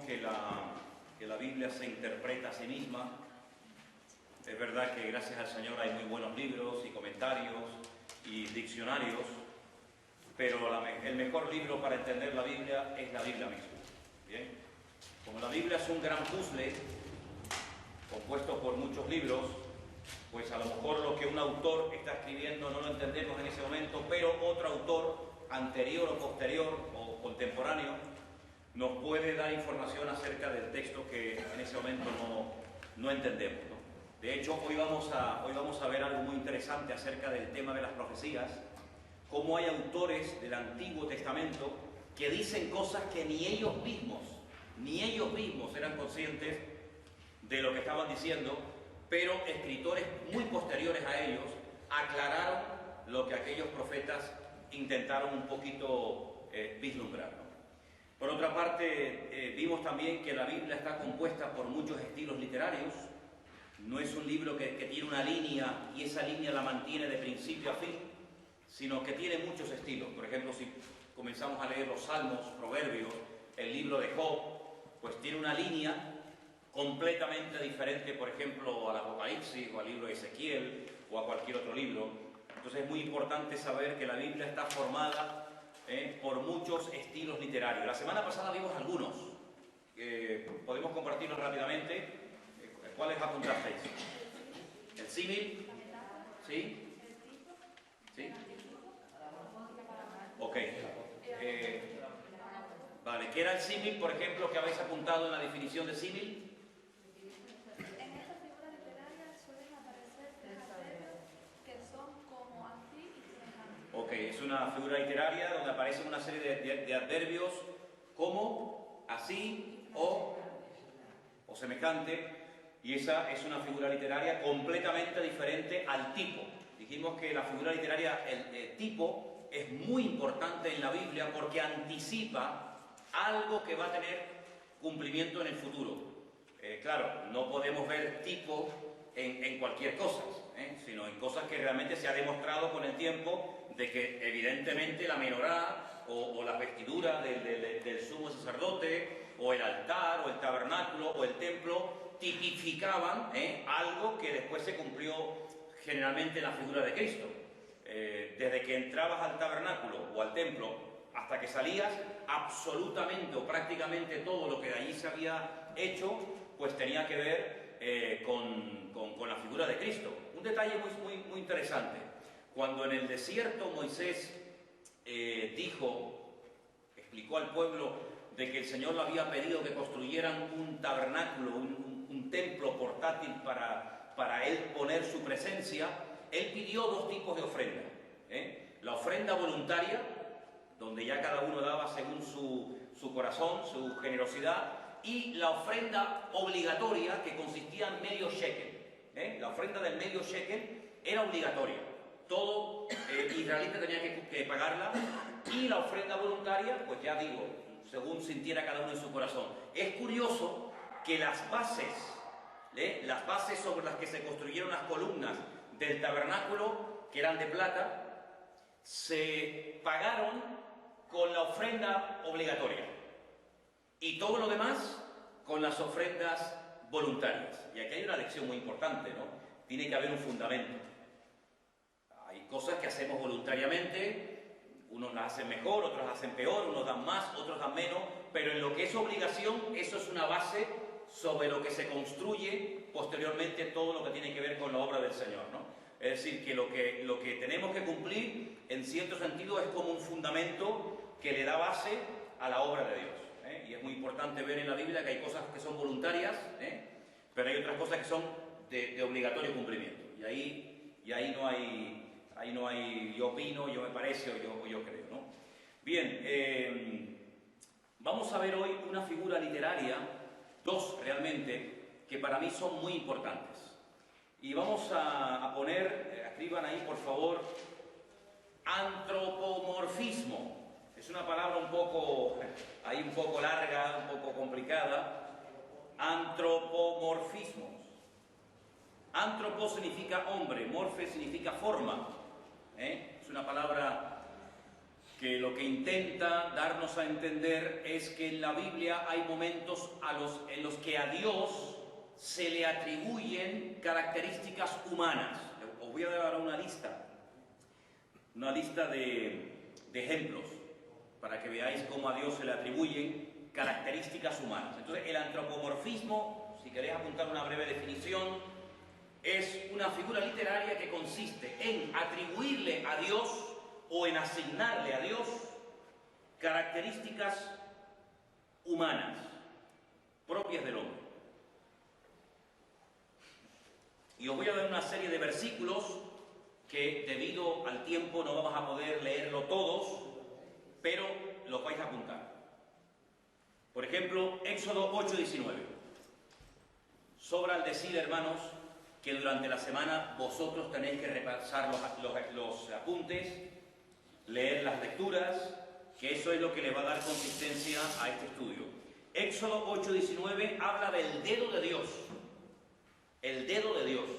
que la Biblia se interpreta a sí misma. Es verdad que gracias al Señor hay muy buenos libros y comentarios y diccionarios, pero el mejor libro para entender la Biblia es la Biblia misma. ¿Bien? Como la Biblia es un gran puzzle compuesto por muchos libros, pues a lo mejor lo que un autor está escribiendo no lo entendemos en ese momento, pero otro autor anterior o posterior o contemporáneo nos puede dar información acerca del texto que en ese momento no entendemos, ¿no? De hecho, hoy vamos a ver algo muy interesante acerca del tema de las profecías, cómo hay autores del Antiguo Testamento que dicen cosas que ni ellos mismos eran conscientes de lo que estaban diciendo, pero escritores muy posteriores a ellos aclararon lo que aquellos profetas intentaron un poquito vislumbrar, ¿no? Por otra parte, vimos también que la Biblia está compuesta por muchos estilos literarios. No es un libro que tiene una línea y esa línea la mantiene de principio a fin, sino que tiene muchos estilos. Por ejemplo, si comenzamos a leer los Salmos, Proverbios, el libro de Job, pues tiene una línea completamente diferente, por ejemplo, al Apocalipsis o al libro de Ezequiel o a cualquier otro libro. Entonces es muy importante saber que la Biblia está formada por muchos estilos literarios. La semana pasada vimos algunos, podemos compartirlos rápidamente. ¿Cuáles apuntasteis? ¿El símil? ¿Sí? ¿Sí? Ok. Vale, ¿qué era el símil, por ejemplo, que habéis apuntado en la definición de símil? En esta figura literaria suelen aparecer adverbios que son como así y semejante. Ok, es una figura literaria donde aparecen una serie de adverbios como, así o semejante. Y esa es una figura literaria completamente diferente al tipo. Dijimos que la figura literaria, el tipo, es muy importante en la Biblia porque anticipa algo que va a tener cumplimiento en el futuro. Claro, no podemos ver tipo en cualquier cosa, sino en cosas que realmente se ha demostrado con el tiempo de que evidentemente la menorá o la vestidura del sumo sacerdote o el altar o el tabernáculo o el templo tipificaban algo que después se cumplió generalmente en la figura de Cristo. Desde que entrabas al tabernáculo o al templo hasta que salías, absolutamente o prácticamente todo lo que de allí se había hecho, pues tenía que ver con la figura de Cristo. Un detalle muy interesante. Cuando en el desierto Moisés explicó al pueblo de que el Señor le había pedido que construyeran un tabernáculo, un templo portátil para él poner su presencia, él pidió dos tipos de ofrenda. La ofrenda voluntaria, donde ya cada uno daba según su corazón, su generosidad, y la ofrenda obligatoria, que consistía en medio shekel. La ofrenda del medio shekel era obligatoria. Todo israelita tenía que pagarla, y la ofrenda voluntaria, pues ya digo, según sintiera cada uno en su corazón. Es curioso que las bases sobre las que se construyeron las columnas del tabernáculo, que eran de plata, se pagaron con la ofrenda obligatoria y todo lo demás con las ofrendas voluntarias. Y aquí hay una lección muy importante, ¿no? Tiene que haber un fundamento. Hay cosas que hacemos voluntariamente, unos las hacen mejor, otros las hacen peor, unos dan más, otros dan menos, pero en lo que es obligación, eso es una base sobre lo que se construye posteriormente todo lo que tiene que ver con la obra del Señor, ¿no? Es decir, que lo que tenemos que cumplir, en cierto sentido, es como un fundamento que le da base a la obra de Dios. Y es muy importante ver en la Biblia que hay cosas que son voluntarias, pero hay otras cosas que son de obligatorio cumplimiento. Y ahí no hay, yo opino, yo me parece o yo creo, ¿no? Bien, vamos a ver hoy una figura literaria, dos realmente, que para mí son muy importantes. Y vamos a poner, escriban ahí por favor, antropomorfismo. Es una palabra un poco larga, un poco complicada. Antropomorfismo. Antropo significa hombre, morfe significa forma. Es una palabra que lo que intenta darnos a entender es que en la Biblia hay momentos en los que a Dios se le atribuyen características humanas. Os voy a dar una lista de ejemplos para que veáis cómo a Dios se le atribuyen características humanas. Entonces, el antropomorfismo, si queréis apuntar una breve definición, es una figura literaria que consiste en atribuirle a Dios o en asignarle a Dios características humanas propias del hombre. Y os voy a dar una serie de versículos que debido al tiempo no vamos a poder leerlo todos, pero los vais a apuntar. Por ejemplo, Éxodo 8:19. Sobra al decir, hermanos, que durante la semana vosotros tenéis que repasar los apuntes, leer las lecturas, que eso es lo que le va a dar consistencia a este estudio. Éxodo 8:19 habla del dedo de Dios. El dedo de Dios.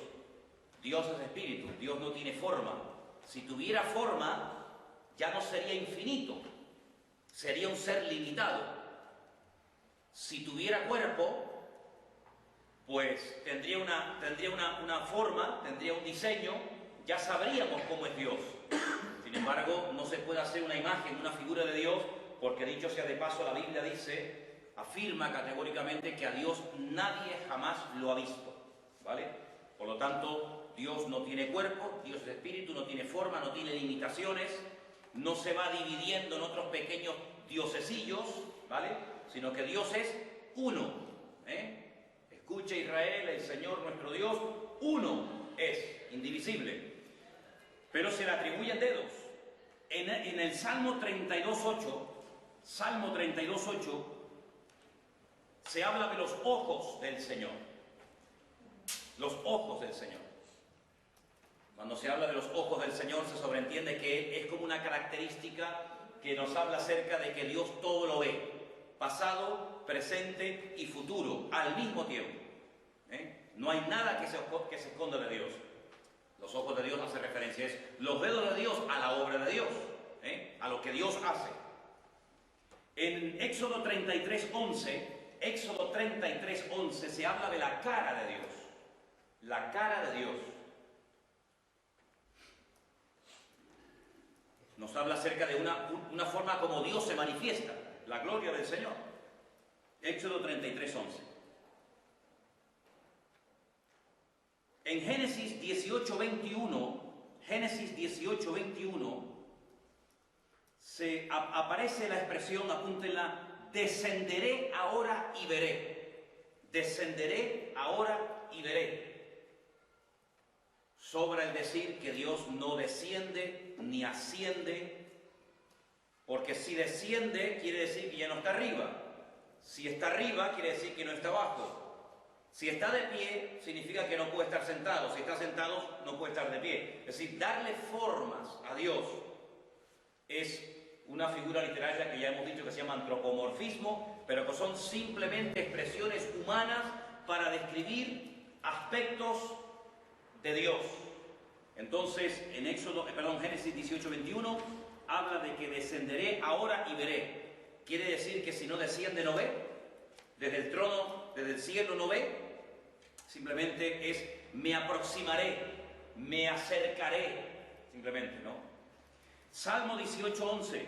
Dios es espíritu, Dios no tiene forma. Si tuviera forma, ya no sería infinito, sería un ser limitado. Si tuviera cuerpo, pues tendría una forma, tendría un diseño, ya sabríamos cómo es Dios. Sin embargo, no se puede hacer una imagen, una figura de Dios, porque dicho sea de paso, la Biblia afirma categóricamente que a Dios nadie jamás lo ha visto, ¿vale? Por lo tanto, Dios no tiene cuerpo, Dios es espíritu, no tiene forma, no tiene limitaciones, no se va dividiendo en otros pequeños diosesillos, ¿vale? Sino que Dios es uno, Escucha Israel, el Señor nuestro Dios, uno es, indivisible. Pero se le atribuyen dedos. En el Salmo 32:8, se habla de los ojos del Señor. Los ojos del Señor. Cuando se habla de los ojos del Señor, se sobreentiende que es como una característica que nos habla acerca de que Dios todo lo ve. Pasado, presente y futuro, al mismo tiempo. No hay nada que se esconda de Dios. Los ojos de Dios hacen referencia, los dedos de Dios a la obra de Dios, a lo que Dios hace. En Éxodo 33:11 se habla de la cara de Dios. La cara de Dios. Nos habla acerca de una forma como Dios se manifiesta, la gloria del Señor. Éxodo 33:11. En Génesis 18:21, aparece la expresión, apúntenla, descenderé ahora y veré. Descenderé ahora y veré. Sobra el decir que Dios no desciende ni asciende, porque si desciende quiere decir que ya no está arriba. Si está arriba quiere decir que no está abajo. Si está de pie, significa que no puede estar sentado. Si está sentado, no puede estar de pie. Es decir, darle formas a Dios es una figura literaria que ya hemos dicho que se llama antropomorfismo, pero que son simplemente expresiones humanas para describir aspectos de Dios. Entonces, en Génesis 18:21, habla de que descenderé ahora y veré. Quiere decir que si no desciende, no ve. Desde el trono, desde el cielo, no ve. Simplemente es me aproximaré, me acercaré, simplemente, ¿no? Salmo 18:11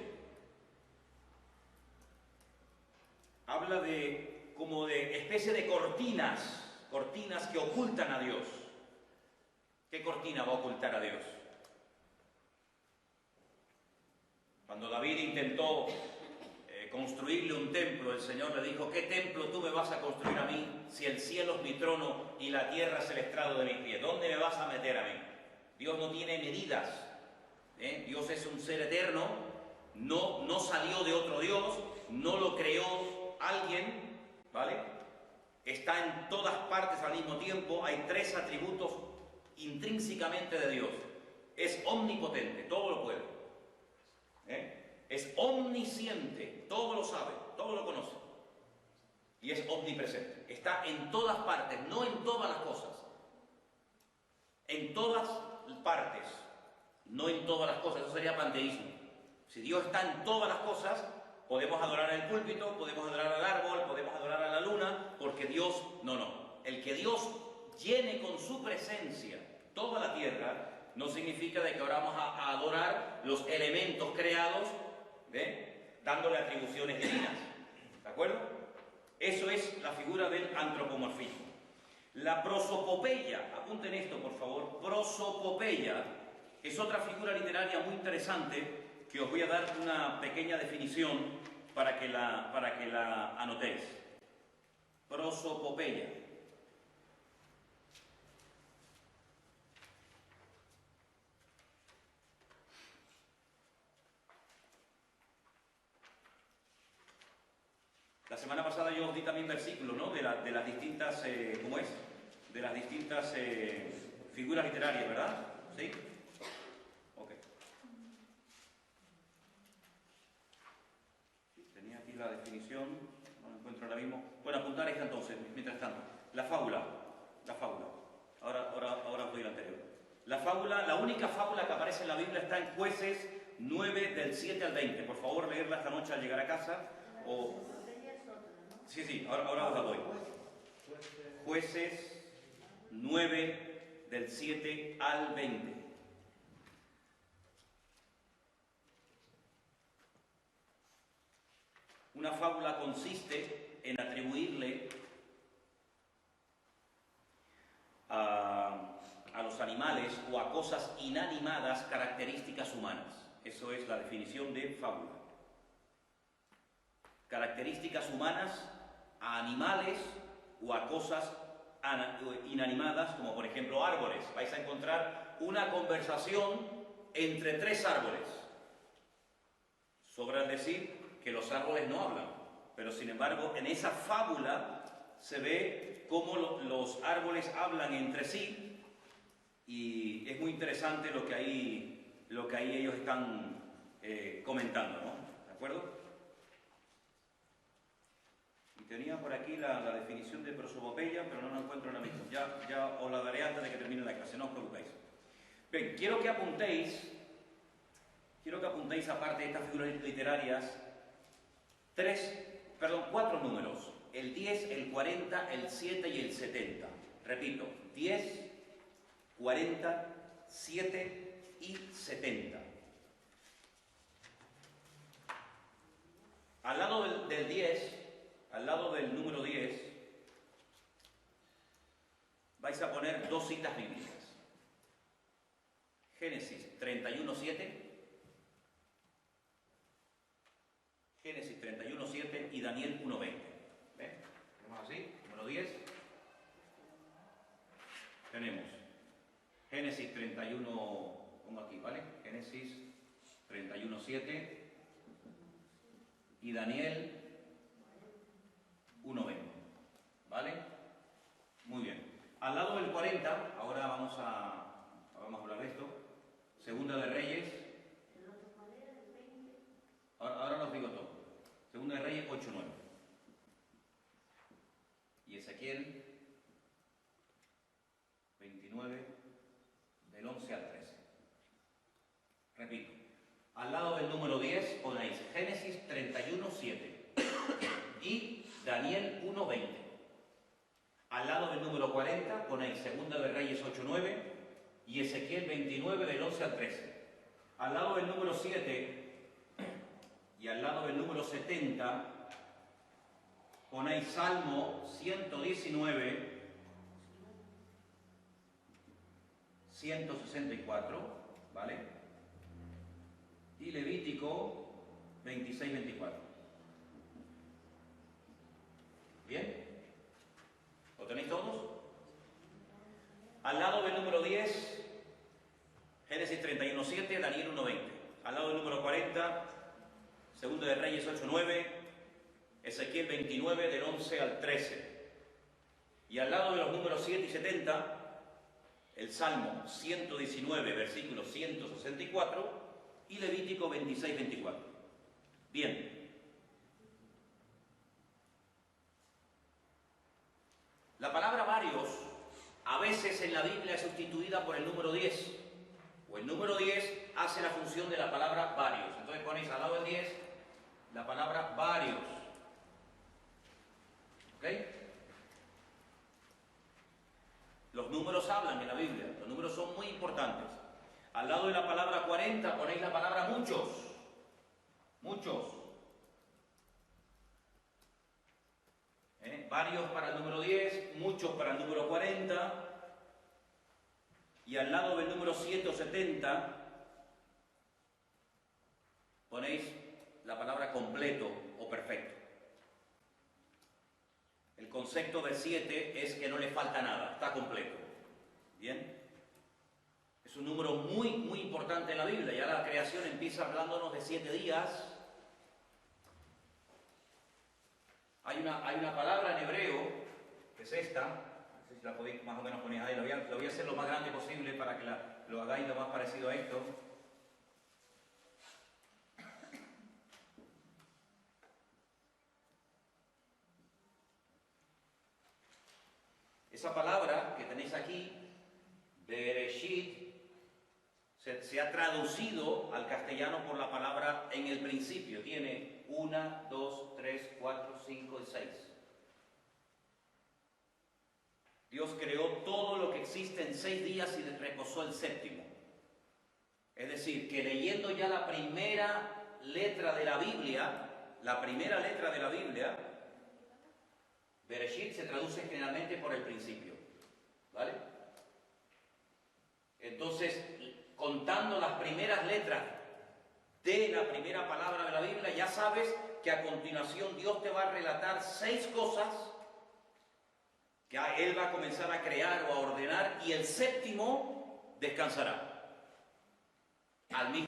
habla como de especie de cortinas que ocultan a Dios. ¿Qué cortina va a ocultar a Dios? Cuando David intentó construirle un templo, el Señor le dijo: ¿qué templo tú me vas a construir a mí si el cielo es mi trono y la tierra es el estrado de mis pies? ¿Dónde me vas a meter a mí? Dios no tiene medidas. Dios es un ser eterno, no salió de otro Dios, no lo creó alguien, ¿vale? Está en todas partes al mismo tiempo. Hay tres atributos intrínsecamente de Dios. Es omnipotente, todo lo puede. Es omnisciente, todo lo sabe, todo lo conoce. Y es omnipresente. Está en todas partes, no en todas las cosas. En todas partes, no en todas las cosas. Eso sería panteísmo. Si Dios está en todas las cosas, podemos adorar el púlpito, podemos adorar al árbol, podemos adorar a la luna, porque Dios, no. El que Dios llene con su presencia toda la tierra, no significa de que ahora vamos a adorar los elementos creados, dándole atribuciones divinas. ¿De acuerdo? Eso es la figura del antropomorfismo. La prosopopeya, apunten esto por favor, prosopopeya es otra figura literaria muy interesante que os voy a dar una pequeña definición para que la anotéis. Prosopopeya. La semana pasada yo os di también versículos, ¿no? De las distintas, ¿cómo es? De las distintas figuras literarias, ¿verdad? ¿Sí? Ok. Tenía aquí la definición, no la encuentro ahora mismo. Bueno, apuntar esta entonces, mientras tanto. La fábula. Ahora os doy la anterior. La fábula, la única fábula que aparece en la Biblia está en Jueces 9, del 7 al 20. Por favor, leerla esta noche al llegar a casa. Sí, ahora os la doy. Jueces 9, del 7 al 20. Una fábula consiste en atribuirle a los animales o a cosas inanimadas características humanas. Eso es la definición de fábula. Características humanas a animales o a cosas inanimadas, como por ejemplo árboles. Vais a encontrar una conversación entre 3 árboles. Sobra decir que los árboles no hablan, pero sin embargo en esa fábula se ve cómo los árboles hablan entre sí y es muy interesante lo que ahí ellos están comentando, ¿no? ¿De acuerdo? Tenía por aquí la definición de prosopopeya, pero no la encuentro ahora mismo. Ya os la daré antes de que termine la clase, no os preocupéis. Bien, quiero que apuntéis, aparte de estas figuras literarias, 4 números. El 10, el 40, el 7 y el 70. Repito, 10, 40, 7 y 70. Al lado del 10... Al lado del número 10 vais a poner 2 citas bíblicas. Génesis 31:7. Génesis 31:7 y Daniel 1:20. ¿Ven? Tenemos así, número 10. Tenemos Génesis 31, pongo aquí, ¿vale? Génesis 31:7 y Daniel 1:20, ¿vale? Muy bien. Al lado del 40, ahora vamos a hablar de esto. Segunda de Reyes. Ahora os digo todo. Segunda de Reyes 8:9. Y Ezequiel 29, del 11 al 13. Repito. Al lado del número 10 ponéis Génesis 31:7 y Daniel 1:20. Al lado del número 40 ponéis Segunda de Reyes 8:9 y Ezequiel 29 del 11 al 13. Al lado del número 7 y al lado del número 70 ponéis Salmo 119, 164, ¿vale? Y Levítico 26-24. ¿Bien? ¿Lo tenéis todos? Al lado del número 10, Génesis 31:7, Daniel 1:20. Al lado del número 40, Segunda de Reyes 8:9, Ezequiel 29, del 11 al 13. Y al lado de los números 7 y 70, el Salmo 119, versículo 164, y Levítico 26-24. Bien. La palabra varios a veces en la Biblia es sustituida por el número 10 o Pues número 10 hace la función de la palabra varios. Entonces ponéis al lado del 10 la palabra varios. ¿Ok? Los números hablan en la Biblia, los números son muy importantes. Al lado de la palabra 40 ponéis la palabra muchos. Muchos. Varios para el número 10, muchos para el número 40. Y al lado del número 170 ponéis la palabra completo o perfecto. El concepto de 7 es que no le falta nada, está completo. ¿Bien? Es un número muy, muy importante en la Biblia. Ya la creación empieza hablándonos de 7 días. Hay una palabra en hebreo, que es esta. No sé si la podéis más o menos poner ahí. Lo voy a hacer lo más grande posible para que lo hagáis lo más parecido a esto. Esa palabra que tenéis aquí, Bereshit, se ha traducido al castellano por la palabra en el principio. Tiene 1, 2, 3, 4, 5 y 6. Dios creó todo lo que existe en 6 días y reposó el séptimo. Es decir, que leyendo ya la primera letra de la Biblia, Bereshit se traduce generalmente por el principio. ¿Vale? Entonces, contando las primeras letras de la primera palabra de la Biblia, ya sabes que a continuación Dios te va a relatar 6 cosas que Él va a comenzar a crear o a ordenar, y el séptimo descansará. Al mismo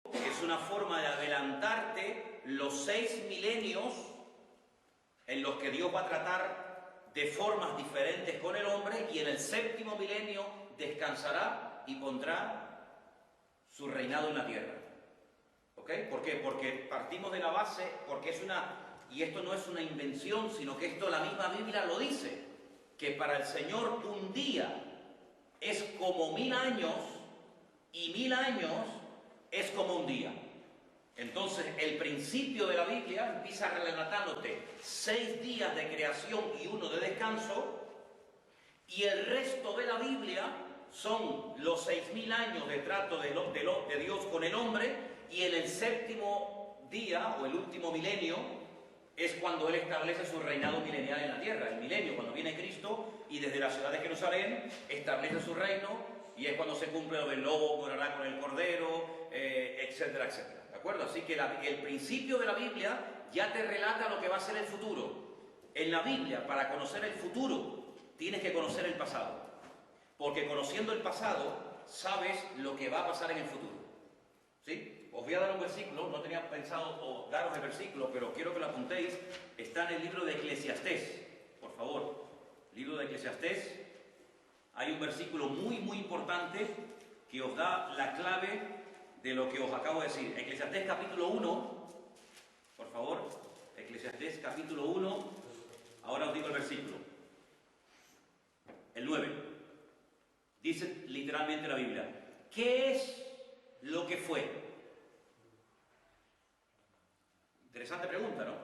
tiempo, es una forma de adelantarte los 6 milenios en los que Dios va a tratar de formas diferentes con el hombre, y en el séptimo milenio descansará y pondrá su reinado en la tierra. ¿Ok? ¿Por qué? Porque partimos de la base, porque y esto no es una invención, sino que esto la misma Biblia lo dice, que para el Señor un día es como 1000 años, y 1000 años es como un día. Entonces, el principio de la Biblia empieza relatándote 6 días de creación y 1 de descanso, y el resto de la Biblia son los 6000 años de trato de Dios con el hombre, y en el séptimo día, o el último milenio, es cuando Él establece su reinado milenial en la tierra. El milenio, cuando viene Cristo, y desde la ciudad de Jerusalén establece su reino, y es cuando se cumple lo del lobo morará con el cordero, etcétera, etcétera. ¿De acuerdo? Así que el principio de la Biblia ya te relata lo que va a ser el futuro. En la Biblia, para conocer el futuro, tienes que conocer el pasado. Porque conociendo el pasado, sabes lo que va a pasar en el futuro. ¿Sí? Os voy a dar un versículo, no tenía pensado daros el versículo, pero quiero que lo apuntéis. Está en el libro de Eclesiastés, por favor. Libro de Eclesiastés. Hay un versículo muy, muy importante que os da la clave de lo que os acabo de decir. Eclesiastés capítulo 1, por favor. Eclesiastés capítulo 1. Ahora os digo el versículo. El 9. Dice literalmente la Biblia: ¿qué es lo que fue? Interesante pregunta, ¿no?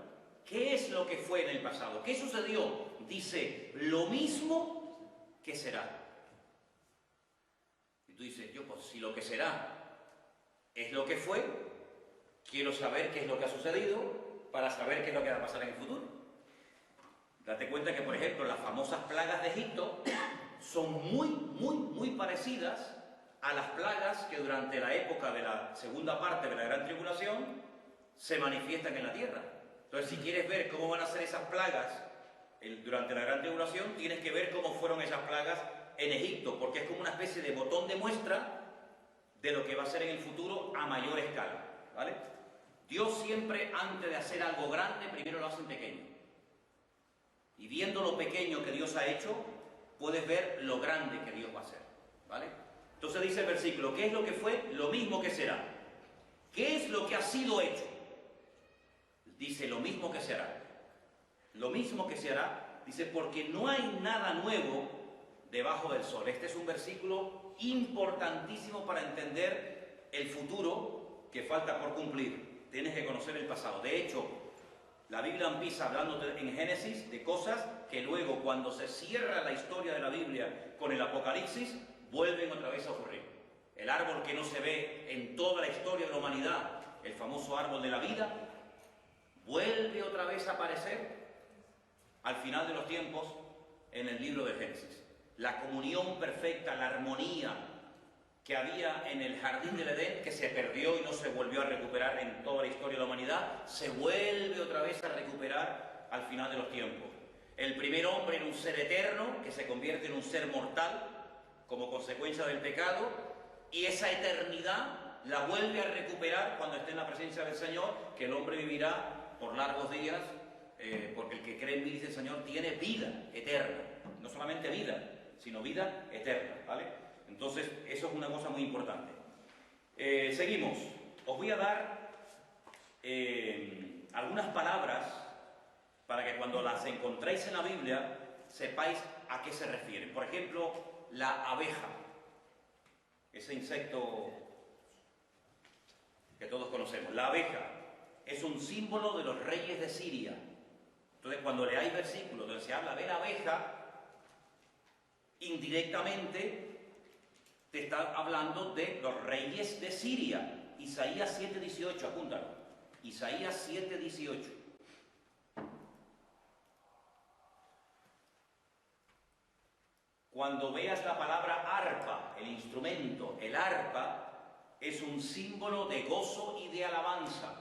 ¿Qué es lo que fue en el pasado? ¿Qué sucedió? Dice, lo mismo que será. Y tú dices, pues si lo que será es lo que fue, quiero saber qué es lo que ha sucedido para saber qué es lo que va a pasar en el futuro. Date cuenta que, por ejemplo, las famosas plagas de Egipto son muy, muy, muy parecidas a las plagas que durante la época de la segunda parte de la Gran Tribulación se manifiestan en la tierra. Entonces, si quieres ver cómo van a ser esas plagas durante la Gran Tribulación, tienes que ver cómo fueron esas plagas en Egipto, porque es como una especie de botón de muestra de lo que va a ser en el futuro a mayor escala, ¿vale? Dios siempre, antes de hacer algo grande, primero lo hace en pequeño. Y viendo lo pequeño que Dios ha hecho, puedes ver lo grande que Dios va a hacer, ¿vale? Entonces dice el versículo, ¿qué es lo que fue? Lo mismo que será. ¿Qué es lo que ha sido hecho? Dice, lo mismo que se hará. Lo mismo que se hará, dice, porque no hay nada nuevo debajo del sol. Este es un versículo importantísimo para entender el futuro que falta por cumplir. Tienes que conocer el pasado. De hecho, la Biblia empieza hablando en Génesis de cosas que luego, cuando se cierra la historia de la Biblia con el Apocalipsis, vuelven otra vez a ocurrir. El árbol que no se ve en toda la historia de la humanidad, el famoso árbol de la vida, vuelve otra vez a aparecer al final de los tiempos en el libro de Génesis. La comunión perfecta, la armonía que había en el jardín del Edén, que se perdió y no se volvió a recuperar en toda la historia de la humanidad, se vuelve otra vez a recuperar al final de los tiempos. El primer hombre era un ser eterno que se convierte en un ser mortal como consecuencia del pecado, y esa eternidad la vuelve a recuperar cuando esté en la presencia del Señor, que el hombre vivirá por largos días, porque el que cree en mí, dice el Señor, tiene vida eterna. No solamente vida, sino vida eterna, ¿vale? Entonces, eso es una cosa muy importante. Seguimos. Os voy a dar algunas palabras para que cuando las encontréis en la Biblia sepáis a qué se refieren. Por ejemplo, la abeja, ese insecto que todos conocemos. La abeja es un símbolo de los reyes de Siria. Entonces, cuando leáis versículos donde se habla de la abeja, indirectamente te está hablando de los reyes de Siria. Isaías 7:18, apúntalo. Isaías 7:18. Cuando veas la palabra arpa, el instrumento, el arpa, es un símbolo de gozo y de alabanza.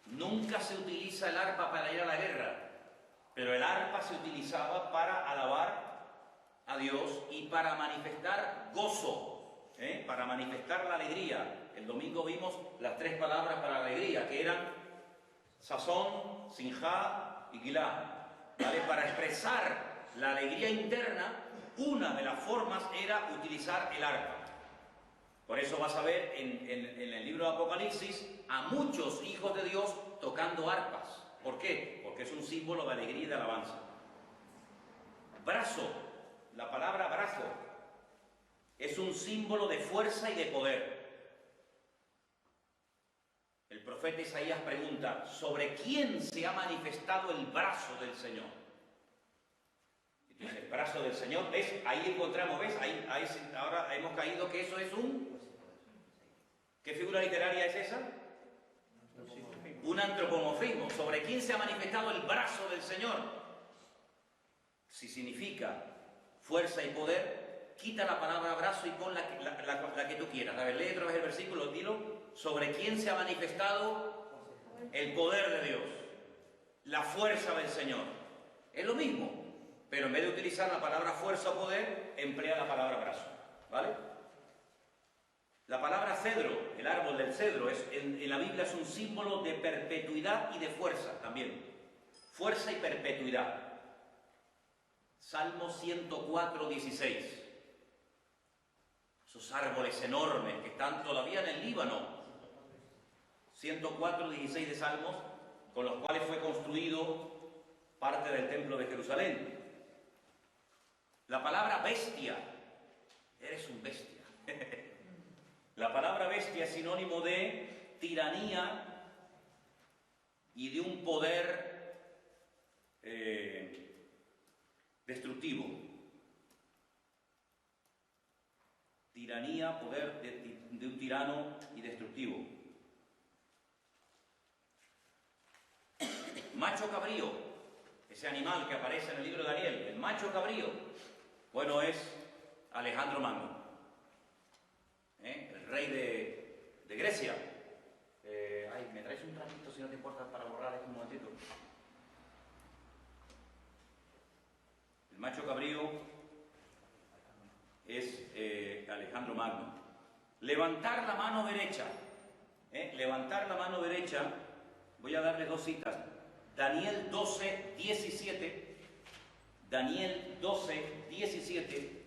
Nunca se utiliza el arpa para ir a la guerra, pero el arpa se utilizaba para alabar a Dios y para manifestar gozo, para manifestar la alegría. El domingo vimos las 3 palabras para la alegría, que eran sazón, sinjá y gilá, ¿vale? Para expresar la alegría interna, una de las formas era utilizar el arpa. Por eso vas a ver en el libro de Apocalipsis a muchos hijos de Dios tocando arpas. ¿Por qué? Porque es un símbolo de alegría y de alabanza. Brazo, la palabra brazo, es un símbolo de fuerza y de poder. El profeta Isaías pregunta, ¿sobre quién se ha manifestado el brazo del Señor? El brazo del Señor, ¿ves? Ahí encontramos, ¿ves? Ahí, ahora hemos caído que eso es un... ¿Qué figura literaria es esa? Un antropomorfismo. ¿Sobre quién se ha manifestado el brazo del Señor? Si significa fuerza y poder, quita la palabra brazo y pon la que tú quieras. A ver, lee otra vez el versículo, dilo. ¿Sobre quién se ha manifestado el poder de Dios? La fuerza del Señor. Es lo mismo. Pero en vez de utilizar la palabra fuerza o poder, emplea la palabra brazo, ¿vale? La palabra cedro, el árbol del cedro, en la Biblia es un símbolo de perpetuidad y de fuerza también. Fuerza y perpetuidad. Salmo 104:16. Esos árboles enormes que están todavía en el Líbano. 104:16 de Salmos, con los cuales fue construido parte del templo de Jerusalén. La palabra bestia, eres un bestia. La palabra bestia es sinónimo de tiranía y de un poder destructivo. Tiranía, poder de un tirano y destructivo. Macho cabrío, ese animal que aparece en el libro de Daniel, el macho cabrío. Bueno, es Alejandro Magno, el rey de Grecia. ¿Me traes un ratito si no te importa para borrar esto un momentito? El macho cabrío es Alejandro Magno. Levantar la mano derecha. Levantar la mano derecha, voy a darle 2 citas. Daniel 12:17. Daniel 12:17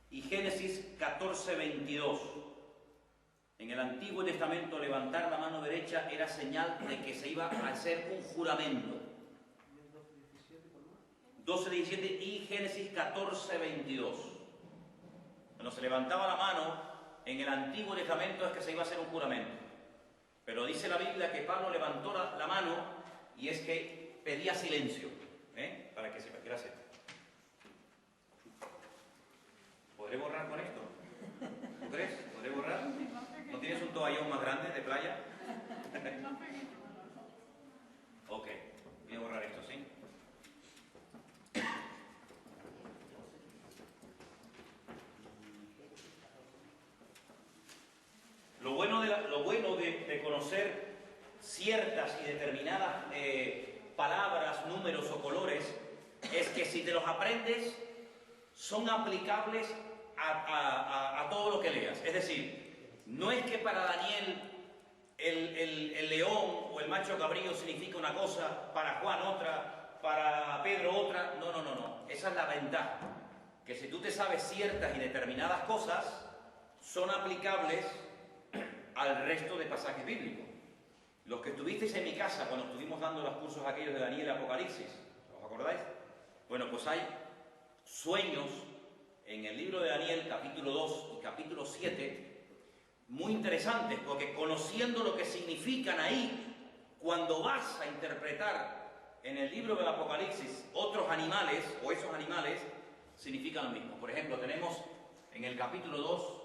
y Génesis 14:22. En el Antiguo Testamento levantar la mano derecha era señal de que se iba a hacer un juramento. 12:17 y Génesis 14:22. Cuando se levantaba la mano en el Antiguo Testamento es que se iba a hacer un juramento. Pero dice la Biblia que Pablo levantó la mano y es que pedía silencio. Para que sepa, gracias. ¿Podré borrar con esto? ¿Tú crees? ¿Podré borrar? ¿No tienes un toallón más grande de playa? Ok, voy a borrar esto, ¿sí? Lo bueno de conocer ciertas y determinadas palabras, números o colores es que si te los aprendes son aplicables a todo lo que leas. Es decir, no es que para Daniel el león o el macho cabrío significa una cosa, para Juan otra, para Pedro otra. No. Esa es la ventaja. Que si tú te sabes ciertas y determinadas cosas, son aplicables al resto de pasajes bíblicos. Los que estuvisteis en mi casa cuando estuvimos dando los cursos aquellos de Daniel y Apocalipsis, ¿os acordáis? Bueno, pues hay sueños en el libro de Daniel, capítulo 2 y capítulo 7, muy interesantes, porque conociendo lo que significan ahí, cuando vas a interpretar en el libro del Apocalipsis otros animales, o esos animales, significan lo mismo. Por ejemplo, tenemos en el capítulo 2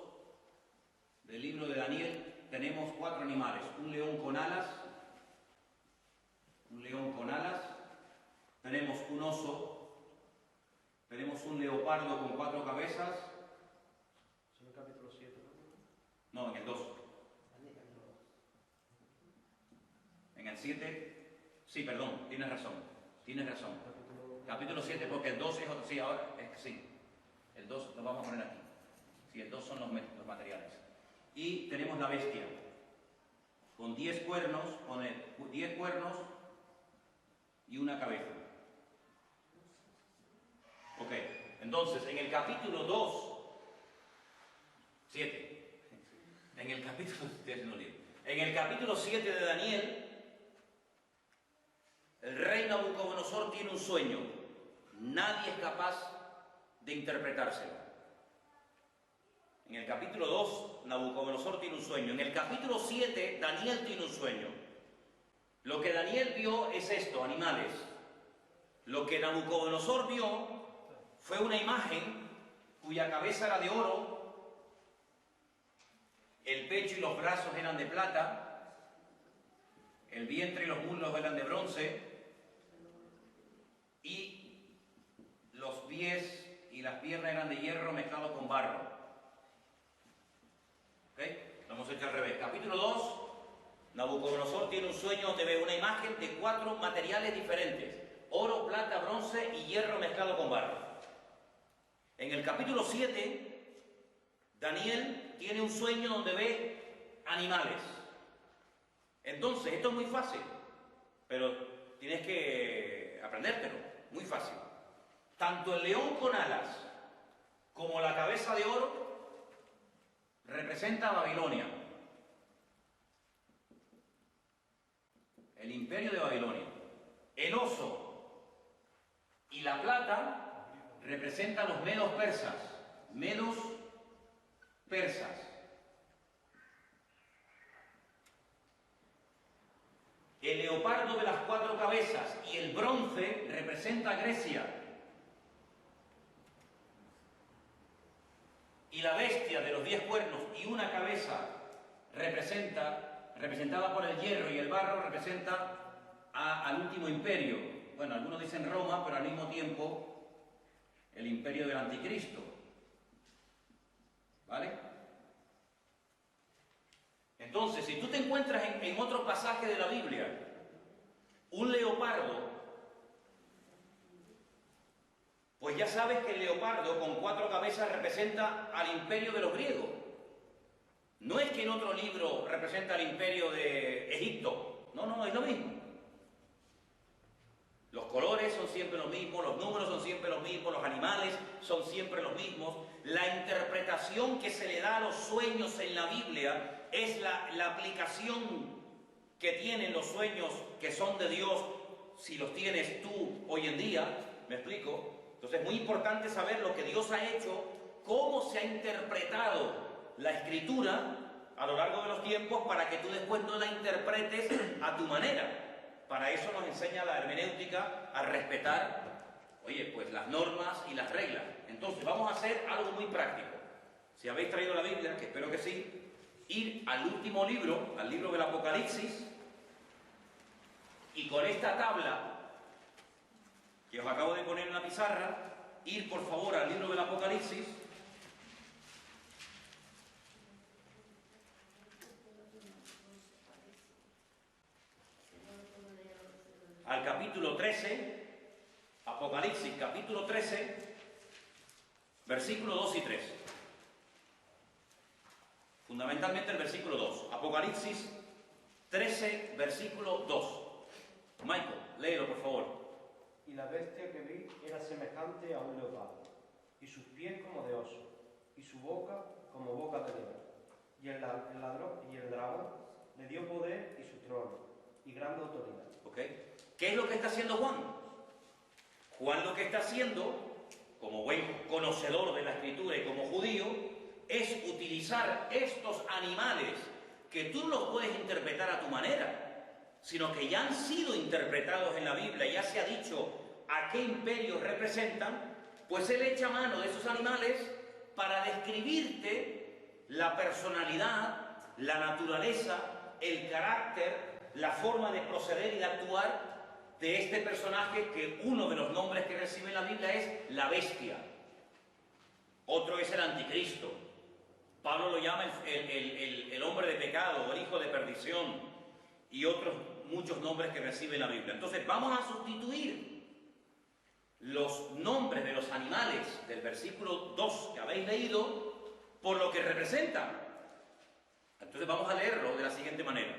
del libro de Daniel, tenemos 4 animales: un león con alas, tenemos un oso, tenemos un leopardo con 4 cabezas. ¿Es en el capítulo 7? No, en el 2. En el 7, sí, perdón, tienes razón. Capítulo 7, porque el 2 es otro, sí, ahora, es que sí. El 2 lo vamos a poner aquí. Sí, el 2 son los materiales. Y tenemos la bestia, con 10 cuernos, y una cabeza. Ok, entonces, en el capítulo 7, en el capítulo 7 de Daniel, el rey Nabucodonosor tiene un sueño. Nadie es capaz de interpretárselo. En el capítulo 2, Nabucodonosor tiene un sueño. En el capítulo 7, Daniel tiene un sueño. Lo que Daniel vio es esto, animales. Lo que Nabucodonosor vio fue una imagen cuya cabeza era de oro, el pecho y los brazos eran de plata, el vientre y los muslos eran de bronce, y los pies y las piernas eran de hierro mezclado con barro. ¿Ok? Lo hemos hecho al revés. Capítulo 2, Nabucodonosor tiene un sueño donde ve una imagen de 4 materiales diferentes: oro, plata, bronce y hierro mezclado con barro. En el capítulo 7, Daniel tiene un sueño donde ve animales. Entonces, esto es muy fácil, pero tienes que aprendértelo. Muy fácil. Tanto el león con alas como la cabeza de oro representa a Babilonia, el imperio de Babilonia. El oso y la plata representan a los medos persas. El leopardo de las 4 cabezas y el bronce representa a Grecia. Y la bestia de los 10 cuernos y una cabeza representada por el hierro y el barro, representa al último imperio. Bueno, algunos dicen Roma, pero al mismo tiempo el imperio del anticristo. ¿Vale? Entonces, si tú te encuentras en otro pasaje de la Biblia un leopardo, pues ya sabes que el leopardo con 4 cabezas representa al imperio de los griegos. No es que en otro libro representa al imperio de Egipto. No, es lo mismo. Los colores son siempre los mismos, los números son siempre los mismos, los animales son siempre los mismos. La interpretación que se le da a los sueños en la Biblia es la aplicación que tienen los sueños que son de Dios, si los tienes tú hoy en día, ¿Me explico? Entonces es muy importante saber lo que Dios ha hecho, cómo se ha interpretado la Escritura a lo largo de los tiempos para que tú después no la interpretes a tu manera. Para eso nos enseña la hermenéutica a respetar, oye, pues las normas y las reglas. Entonces vamos a hacer algo muy práctico. Si habéis traído la Biblia, que espero que sí, ir al último libro, al libro del Apocalipsis, y con esta tabla que os acabo de poner en la pizarra, ir por favor al libro del Apocalipsis, al capítulo 13, Apocalipsis capítulo 13, versículos 2 y 3. Fundamentalmente el versículo 2. Apocalipsis 13, versículo 2. Michael, léelo por favor. Y la bestia que vi era semejante a un leopardo, y sus pies como de oso, y su boca como boca de león. Y el dragón le dio poder y su trono, y grande autoridad. ¿Ok? ¿Qué es lo que está haciendo Juan? Juan lo que está haciendo, como buen conocedor de la Escritura y como judío, es utilizar estos animales que tú no los puedes interpretar a tu manera, sino que ya han sido interpretados en la Biblia, ya se ha dicho a qué imperios representan, pues él echa mano de esos animales para describirte la personalidad, la naturaleza, el carácter, la forma de proceder y de actuar de este personaje, que uno de los nombres que recibe en la Biblia es la bestia. Otro es el anticristo. Pablo lo llama el hombre de pecado o el hijo de perdición, y otros muchos nombres que recibe la Biblia. Entonces vamos a sustituir los nombres de los animales del versículo 2 que habéis leído por lo que representan. Entonces vamos a leerlo de la siguiente manera.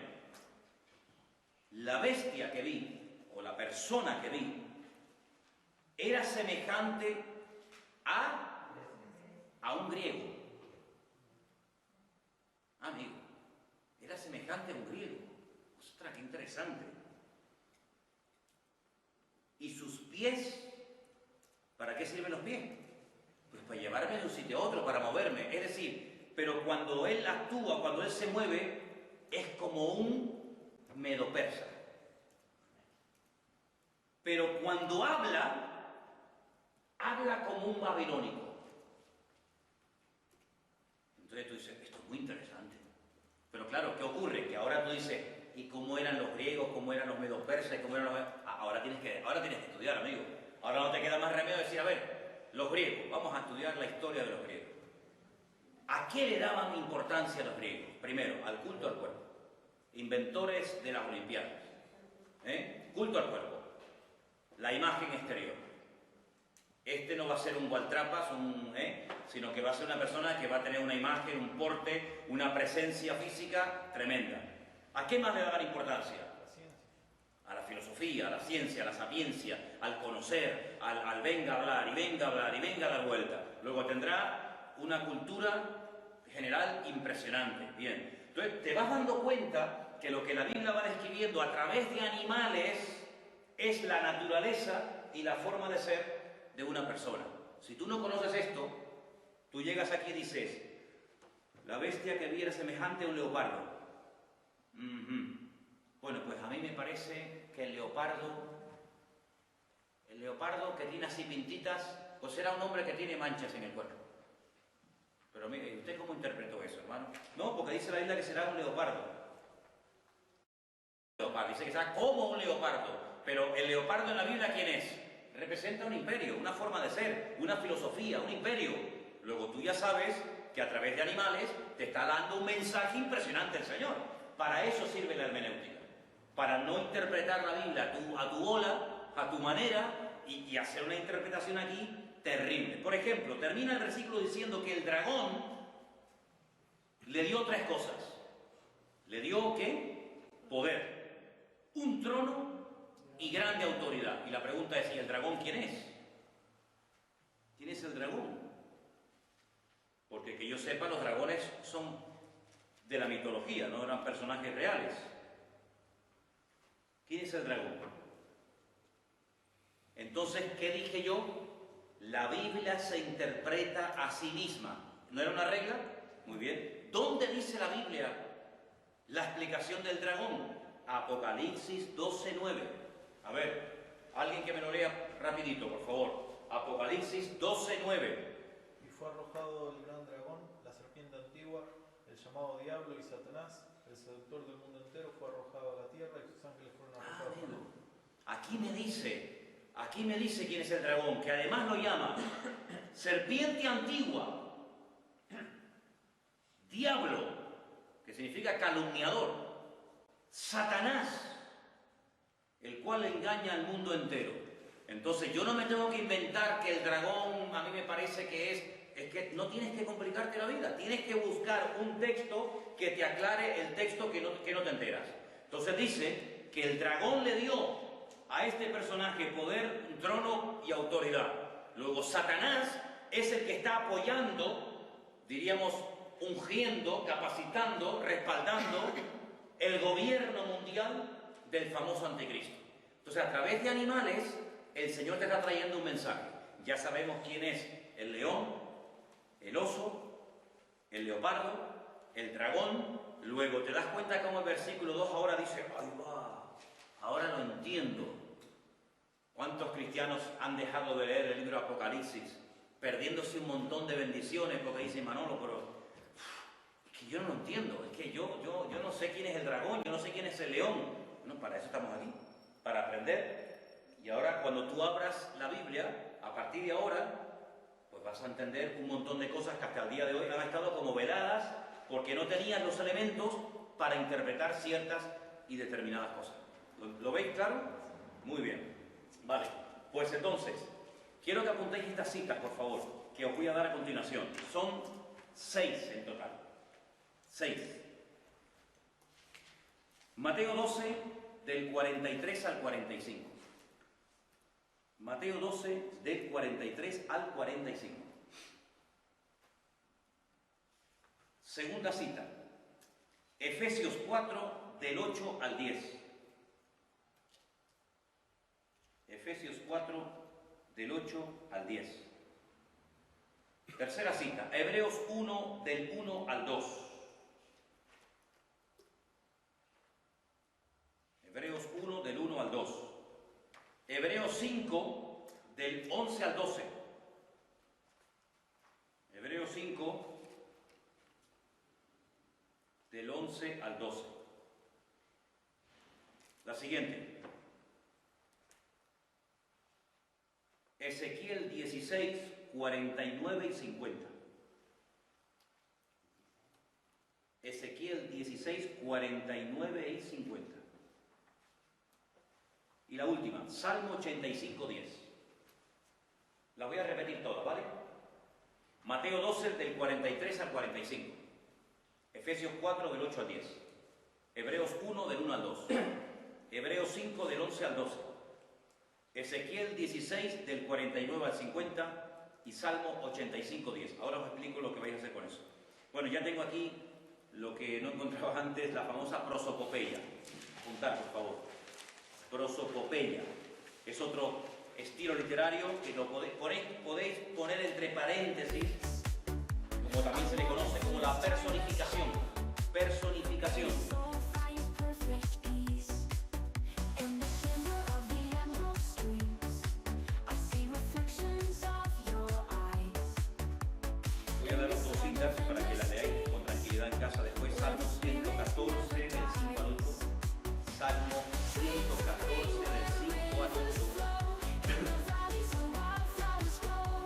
La bestia que vi, o la persona que vi, era semejante a un griego. Amigo, era semejante a un griego. ¡Ostras, qué interesante! Y sus pies, ¿para qué sirven los pies? Pues para llevarme de un sitio a otro, para moverme. Es decir, pero cuando él actúa, cuando él se mueve, es como un medo-persa. Pero cuando habla como un babilónico. Entonces tú dices, esto es muy interesante. Pero claro, ¿qué ocurre? Que ahora tú dices, ¿y cómo eran los griegos? ¿Cómo eran los medo-persas? ¿Cómo eran los... Ahora tienes que estudiar, amigo. Ahora no te queda más remedio decir, a ver, los griegos, vamos a estudiar la historia de los griegos. ¿A qué le daban importancia a los griegos? Primero, al culto al cuerpo. Inventores de las Olimpiadas. Culto al cuerpo. La imagen exterior. Este no va a ser un gualtrapas, sino que va a ser una persona que va a tener una imagen, un porte, una presencia física tremenda. ¿A qué más le daban importancia? A la filosofía, a la ciencia, a la sapiencia, al conocer, al venga a hablar, y venga a hablar, y venga a dar vuelta. Luego tendrá una cultura general impresionante. Bien. Entonces te vas dando cuenta que lo que la Biblia va describiendo a través de animales es la naturaleza y la forma de ser de una persona. Si tú no conoces esto, tú llegas aquí y dices, la bestia que vi era semejante a un leopardo. Bueno, pues a mí me parece que el leopardo que tiene así pintitas, pues será un hombre que tiene manchas en el cuerpo. Pero mire, ¿usted cómo interpretó eso, hermano? No, porque dice la Biblia que será un leopardo. Dice que será como un leopardo. Pero el leopardo en la Biblia, ¿quién es? Representa un imperio, una forma de ser, una filosofía, un imperio. Luego tú ya sabes que a través de animales te está dando un mensaje impresionante el Señor. Para eso sirve la hermenéutica. Para no interpretar la Biblia a tu bola, a tu manera, y hacer una interpretación aquí terrible. Por ejemplo, termina el versículo diciendo que el dragón le dio tres cosas. Le dio, ¿qué? Poder, un trono y grande autoridad. Y la pregunta es, ¿y el dragón quién es? ¿Quién es el dragón? Porque que yo sepa, los dragones son de la mitología, no eran personajes reales. ¿Quién es el dragón? Entonces, ¿qué dije yo? La Biblia se interpreta a sí misma. ¿No era una regla? Muy bien. ¿Dónde dice la Biblia la explicación del dragón? Apocalipsis 12:9. A ver, alguien que me lo lea rapidito, por favor. Apocalipsis 12:9. Y fue arrojado el gran dragón, la serpiente antigua, el llamado Diablo y Satanás, el seductor del mundo entero, fue arrojado a la tierra y sus ángeles fueron arrojados con él. Aquí me dice quién es el dragón, que además lo llama serpiente antigua, diablo, que significa calumniador, Satanás, el cual engaña al mundo entero. Entonces yo no me tengo que inventar que el dragón, a mí me parece que es que no tienes que complicarte la vida, tienes que buscar un texto que te aclare el texto que no te enteras. Entonces dice que el dragón le dio a este personaje poder, trono y autoridad. Luego Satanás es el que está apoyando, diríamos, ungiendo, capacitando, respaldando el gobierno mundial del famoso anticristo. Entonces, a través de animales, el Señor te está trayendo un mensaje. Ya sabemos quién es el león, el oso, el leopardo, el dragón. Luego te das cuenta cómo el versículo 2 ahora dice, ¡ay va! Ahora lo entiendo. ¿Cuántos cristianos han dejado de leer el libro Apocalipsis, perdiéndose un montón de bendiciones porque dicen, Manolo, pero es que yo no lo entiendo, es que yo no sé quién es el dragón, yo no sé quién es el león. No, para eso estamos aquí, para aprender. Y ahora cuando tú abras la Biblia, a partir de ahora, pues vas a entender un montón de cosas que hasta el día de hoy han estado como veladas porque no tenías los elementos para interpretar ciertas y determinadas cosas. ¿Lo veis claro? Muy bien. Vale, pues entonces, quiero que apuntéis estas citas, por favor, que os voy a dar a continuación. Son 6 en total. 6. Mateo 12, del 43 al 45. Mateo 12, del 43 al 45. Segunda cita. Efesios 4, del 8 al 10. Efesios 4, del 8 al 10. Tercera cita, Hebreos 1, del 1 al 2. Hebreos 1, del 1 al 2. Hebreos 5, del 11 al 12. Hebreos 5, del 11 al 12. La siguiente. Ezequiel 16, 49 y 50. Ezequiel 16, 49 y 50. Y la última, Salmo 85, 10. La voy a repetir toda, ¿vale? Mateo 12, del 43 al 45. Efesios 4, del 8 al 10. Hebreos 1, del 1 al 2. Hebreos 5, del 11 al 12. Ezequiel 16, del 49 al 50 y Salmo 85, 10. Ahora os explico lo que vais a hacer con eso. Bueno, ya tengo aquí lo que no encontraba antes, la famosa prosopopeya. Apuntad, por favor. Prosopopeya. Es otro estilo literario que lo podéis poner entre paréntesis, como también se le conoce como la personificación. Personificación. Para que la leáis con tranquilidad en casa después. Salmo 114, del 5 al 8. Salmo 114, del 5 al 8.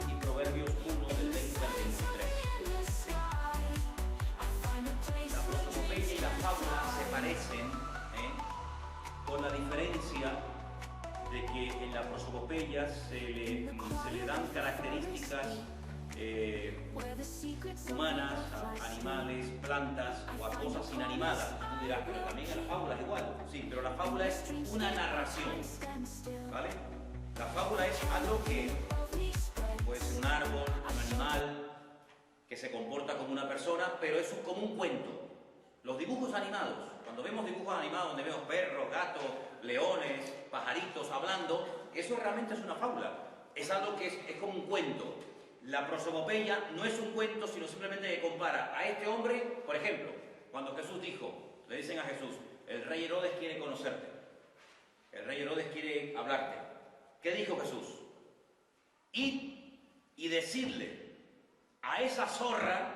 Y Proverbios 1, del 20 al 23. La prosopopeya y la fábula se parecen, con la diferencia de que en la prosopopeya se le dan características humanas, a animales, plantas o a cosas inanimadas. Tú dirás, pero también en la fábula es igual. Sí, pero la fábula es una narración, ¿vale? La fábula es algo que puede ser un árbol, un animal, que se comporta como una persona, pero es como un cuento. Los dibujos animados, cuando vemos dibujos animados donde vemos perros, gatos, leones, pajaritos hablando, eso realmente es una fábula. Es algo que es como un cuento. La prosopopeya no es un cuento, sino simplemente que compara a este hombre, por ejemplo, cuando Jesús dijo, le dicen a Jesús, el rey Herodes quiere conocerte, el rey Herodes quiere hablarte. ¿Qué dijo Jesús? Id y decirle a esa zorra,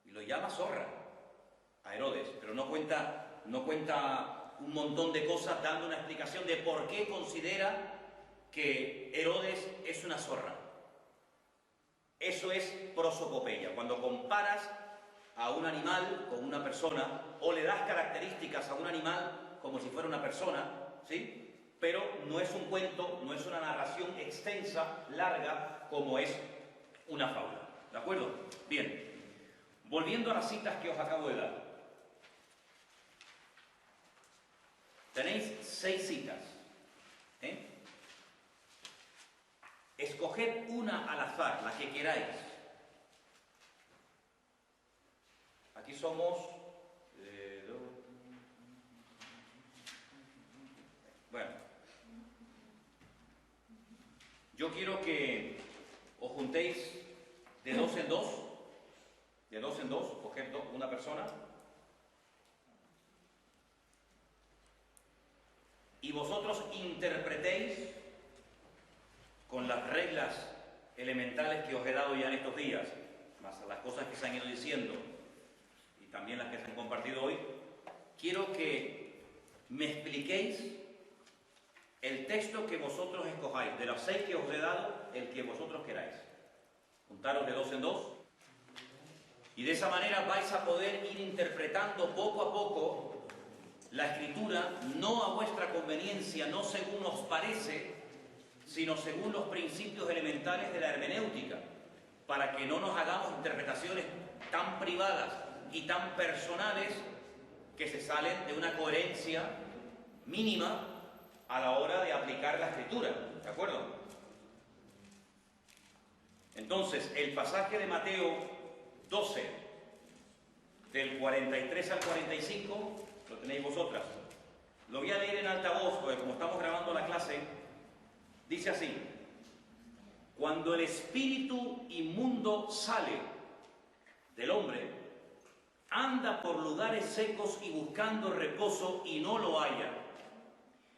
y lo llama zorra a Herodes, pero no cuenta un montón de cosas dando una explicación de por qué considera que Herodes es una zorra. Eso es prosopopeya, cuando comparas a un animal con una persona o le das características a un animal como si fuera una persona, ¿sí? Pero no es un cuento, no es una narración extensa, larga, como es una fábula. ¿De acuerdo? Bien. Volviendo a las citas que os acabo de dar. Tenéis 6 citas. Escoged una al azar, la que queráis. Aquí somos... bueno. Yo quiero que os juntéis de 2 en 2. De 2 en 2, coged una persona. Y vosotros interpretéis con las reglas elementales que os he dado ya en estos días, más las cosas que se han ido diciendo y también las que se han compartido hoy, quiero que me expliquéis el texto que vosotros escojáis, de los 6 que os he dado, el que vosotros queráis. Juntaros de 2 en 2 y de esa manera vais a poder ir interpretando poco a poco la Escritura, no a vuestra conveniencia, no según os parece, sino según los principios elementales de la hermenéutica, para que no nos hagamos interpretaciones tan privadas y tan personales que se salen de una coherencia mínima a la hora de aplicar la Escritura, ¿de acuerdo? Entonces, el pasaje de Mateo 12, del 43 al 45, lo tenéis vosotras. Lo voy a leer en altavoz, porque como estamos grabando la clase, dice así: cuando el espíritu inmundo sale del hombre, anda por lugares secos y buscando reposo y no lo halla.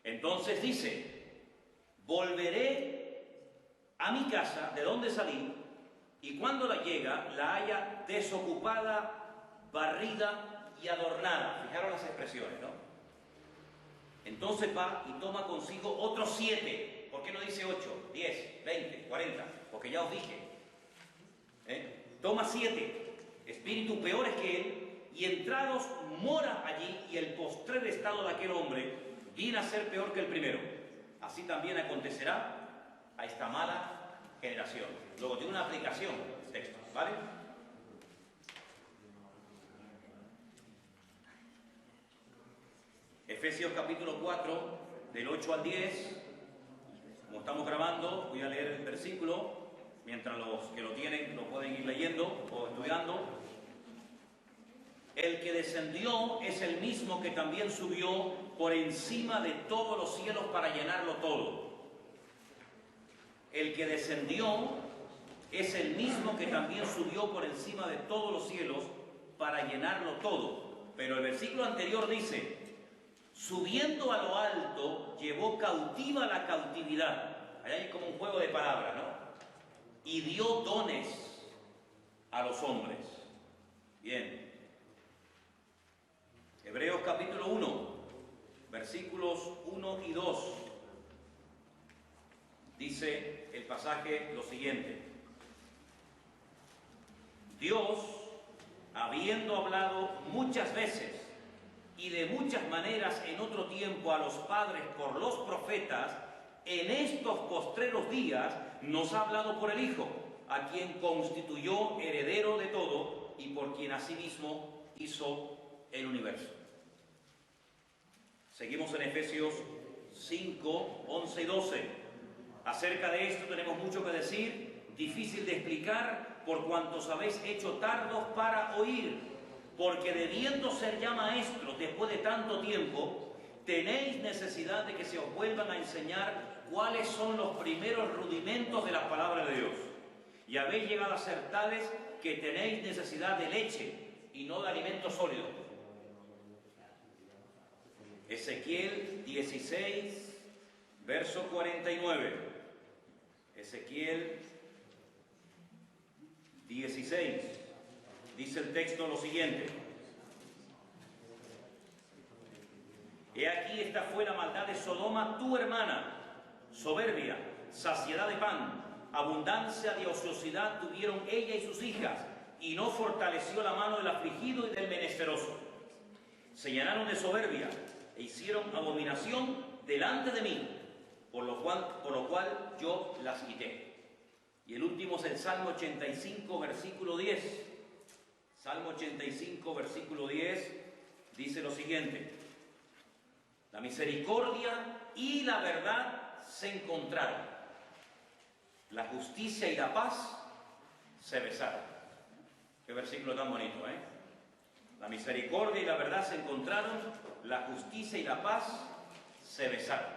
Entonces dice: volveré a mi casa de donde salí, y cuando la llega, la halla desocupada, barrida y adornada. Fijaros las expresiones, ¿no? Entonces va y toma consigo otros 7. ¿Por qué no dice 8, 10, 20, 40? Porque ya os dije. Toma 7 espíritus peores que él, y entrados mora allí, y el postrer estado de aquel hombre viene a ser peor que el primero. Así también acontecerá a esta mala generación. Luego tiene una aplicación el texto, ¿vale? Efesios capítulo 4, del 8 al 10. Como estamos grabando, voy a leer el versículo, mientras los que lo tienen lo pueden ir leyendo o estudiando. El que descendió es el mismo que también subió por encima de todos los cielos para llenarlo todo. El que descendió es el mismo que también subió por encima de todos los cielos para llenarlo todo. Pero el versículo anterior dice: subiendo a lo alto, llevó cautiva la cautividad. Ahí hay como un juego de palabras, ¿no? Y dio dones a los hombres. Bien. Hebreos capítulo 1, versículos 1 y 2. Dice el pasaje lo siguiente: Dios, habiendo hablado muchas veces y de muchas maneras en otro tiempo a los padres por los profetas, en estos postreros días nos ha hablado por el Hijo, a quien constituyó heredero de todo y por quien asimismo hizo el universo. Seguimos en Efesios 5, 11 y 12. Acerca de esto tenemos mucho que decir, difícil de explicar, por cuantos habéis hecho tardos para oír, porque debiendo ser ya maestros después de tanto tiempo, tenéis necesidad de que se os vuelvan a enseñar cuáles son los primeros rudimentos de la palabra de Dios. Y habéis llegado a ser tales que tenéis necesidad de leche y no de alimento sólido. Ezequiel 16, verso 49. Ezequiel 16. Dice el texto lo siguiente. He aquí, esta fue la maldad de Sodoma, tu hermana, soberbia, saciedad de pan, abundancia de ociosidad tuvieron ella y sus hijas, y no fortaleció la mano del afligido y del menesteroso. Se llenaron de soberbia e hicieron abominación delante de mí, por lo cual yo las quité. Y el último es el Salmo 85, versículo 10. Salmo 85, versículo 10, dice lo siguiente. La misericordia y la verdad se encontraron. La justicia y la paz se besaron. Qué versículo tan bonito, ¿eh? La misericordia y la verdad se encontraron, la justicia y la paz se besaron.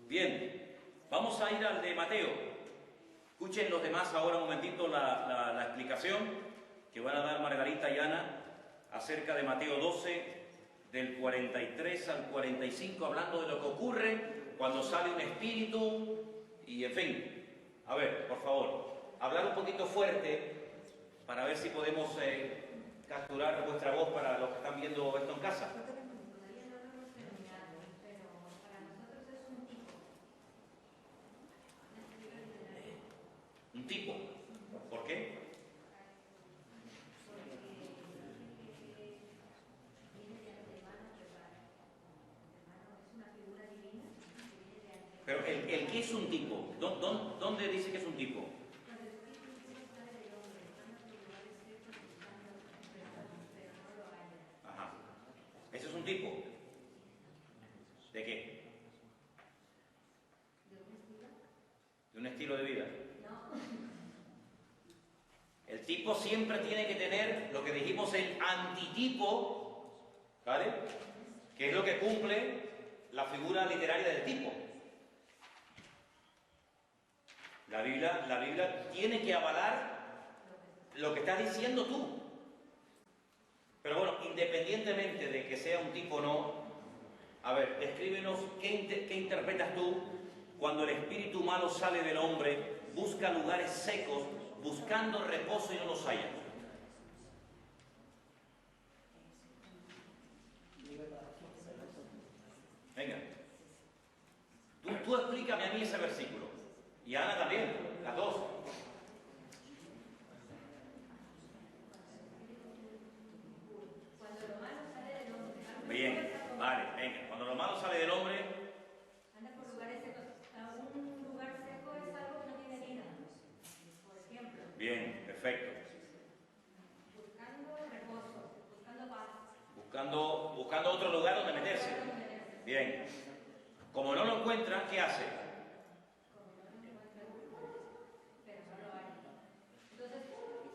Bien, vamos a ir al de Mateo. Escuchen los demás ahora un momentito la explicación que van a dar Margarita y Ana acerca de Mateo 12, del 43 al 45, hablando de lo que ocurre cuando sale un espíritu y en fin. A ver, por favor, hablar un poquito fuerte para ver si podemos capturar vuestra voz para los que están viendo esto en casa. Todavía no lo hemos terminado, pero para nosotros es un tipo. Un tipo. ¿Por qué? Porque viene de antemano preparado. Es una figura divina que viene de antemano. Pero el ¿qué es un tipo? ¿Dónde dice que es un tipo? Cuando el espíritu sale del hombre, van a probar secos buscando, pero no lo hallan. Ajá. ¿Eso es un tipo? ¿De qué? ¿De un estilo? ¿De un estilo de vida? No. El tipo siempre tiene que tener lo que dijimos, el antitipo, ¿vale? Que es lo que cumple la figura literaria del tipo. La Biblia tiene que avalar lo que estás diciendo tú. Pero bueno, independientemente de que sea un tipo o no, a ver, escríbenos qué interpretas tú cuando el espíritu malo sale del hombre, busca lugares secos, buscando reposo y no los halla. Venga. Tú explícame a mí ese versículo. Y a Ana también, las dos. Cuando lo malo sale del hombre. Bien, vale, venga. Cuando lo malo sale del hombre, Anda por lugares secos. A un lugar seco es algo que no tiene vida. Por ejemplo. bien, perfecto. Buscando reposo, buscando paz. Buscando otro lugar donde meterse. Bien. Como no lo encuentra, ¿qué hace? Pero no lo hay. Entonces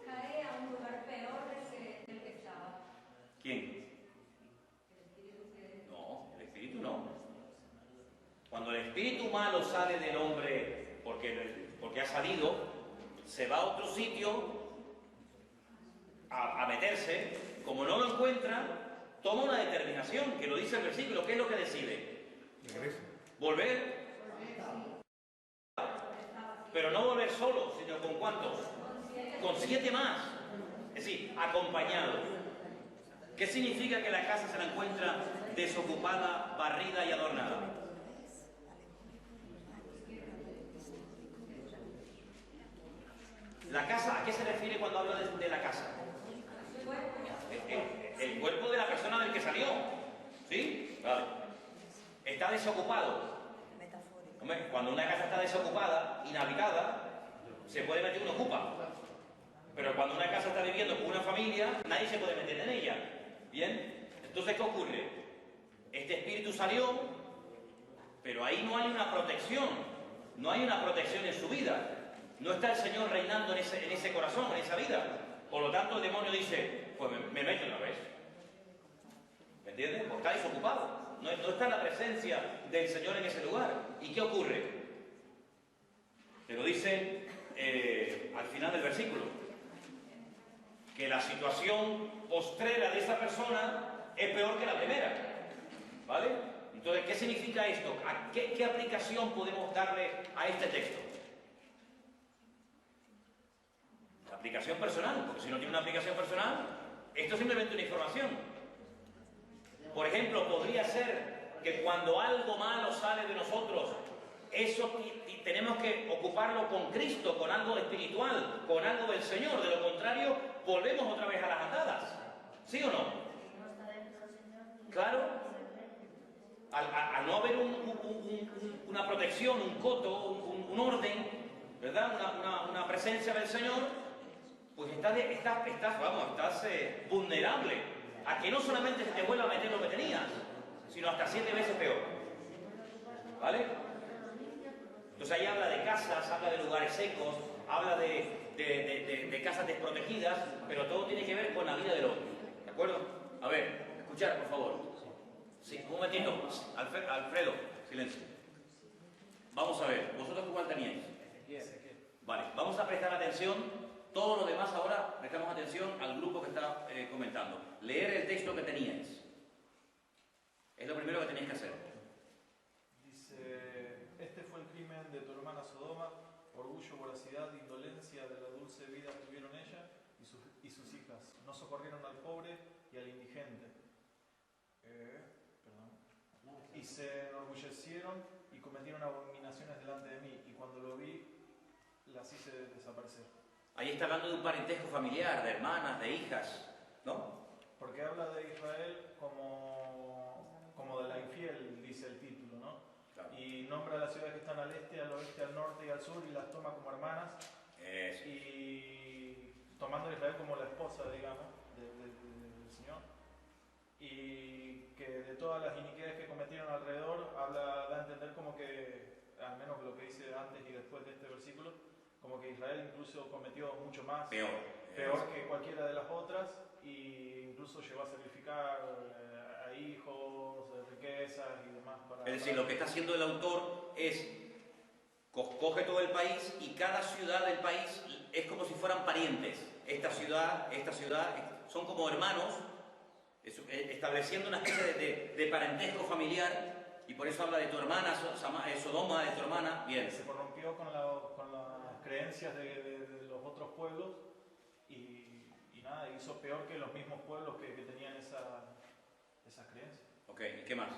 cae a un lugar peor del que estaba. ¿Quién? El espíritu que... No, el espíritu no. Cuando el espíritu malo sale del hombre porque ha salido, se va a otro sitio a meterse. Como no lo encuentra, toma una determinación, que lo dice el versículo. ¿Qué es lo que decide? Volver. Pero no volver solo, sino con ¿cuántos? Con 7 más. Es decir, acompañado. ¿Qué significa que la casa se la encuentra desocupada, barrida y adornada? La casa, ¿a qué se refiere cuando habla de la casa? El cuerpo de la persona del que salió. ¿Sí? Vale. Está desocupado. Hombre, cuando una casa está desocupada, inhabitada, se puede meter un ocupa. Pero cuando una casa está viviendo con una familia, nadie se puede meter en ella. ¿Bien? Entonces, ¿qué ocurre? Este espíritu salió, pero ahí no hay una protección. No hay una protección en su vida. No está el Señor reinando en ese corazón, en esa vida. Por lo tanto, el demonio dice, pues me meto otra vez. ¿Me entiendes? Porque está desocupado. No está la presencia del Señor en ese lugar. ¿Y qué ocurre? Te lo dice al final del versículo. Que la situación postrera de esa persona es peor que la primera. ¿Vale? Entonces, ¿qué significa esto? ¿Qué aplicación podemos darle a este texto? La aplicación personal, porque si no tiene una aplicación personal, esto es simplemente una información. Por ejemplo, podría ser que cuando algo malo sale de nosotros, eso tenemos que ocuparlo con Cristo, con algo espiritual, con algo del Señor. De lo contrario, volvemos otra vez a las andadas. ¿Sí o no? Claro. Al no haber una protección, un coto, un orden, ¿verdad? Una presencia del Señor, pues estás vulnerable a que no solamente se te vuelva a meter lo que tenías, sino hasta 7 veces peor. ¿Vale? Entonces ahí habla de casas, habla de lugares secos, habla de casas desprotegidas, pero todo tiene que ver con la vida del hombre. ¿De acuerdo? A ver, escuchar, por favor. Sí, un momentito. Alfredo, silencio. Vamos a ver, ¿vosotros cuál teníais? Vale, vamos a prestar atención. Todo lo demás ahora prestamos atención al grupo que está comentando. Leer el texto que teníais. Es lo primero que tenéis que hacer. Dice, este fue el crimen de tu hermana Sodoma, orgullo, voracidad, indolencia de la dulce vida que tuvieron ella y sus hijas. No socorrieron al pobre y al indigente. Y se enorgullecieron y cometieron abominaciones delante de mí, y cuando lo vi, las hice desaparecer. Ahí está hablando de un parentesco familiar, de hermanas, de hijas, ¿no? Porque habla de Israel como de la infiel, dice el título, ¿no? Claro. Y nombra a las ciudades que están al este, al oeste, al norte y al sur, y las toma como hermanas. Eso. Y tomando a Israel como la esposa, digamos, del Señor. Y que de todas las iniquidades que cometieron alrededor, da a entender como que, al menos lo que dice antes y después de este versículo, como que Israel incluso cometió mucho más, peor que cualquiera de las otras, e incluso llegó a sacrificar a hijos, riquezas y demás. Es decir, lo que está haciendo el autor es coge todo el país, y cada ciudad del país es como si fueran parientes. Esta ciudad, son como hermanos, estableciendo una especie de parentesco familiar, y por eso habla de tu hermana Sodoma, de tu hermana. Bien. Se corrompió con las creencias de los otros pueblos, y nada, hizo peor que los mismos pueblos que tenían esas creencias. Ok, ¿y qué más?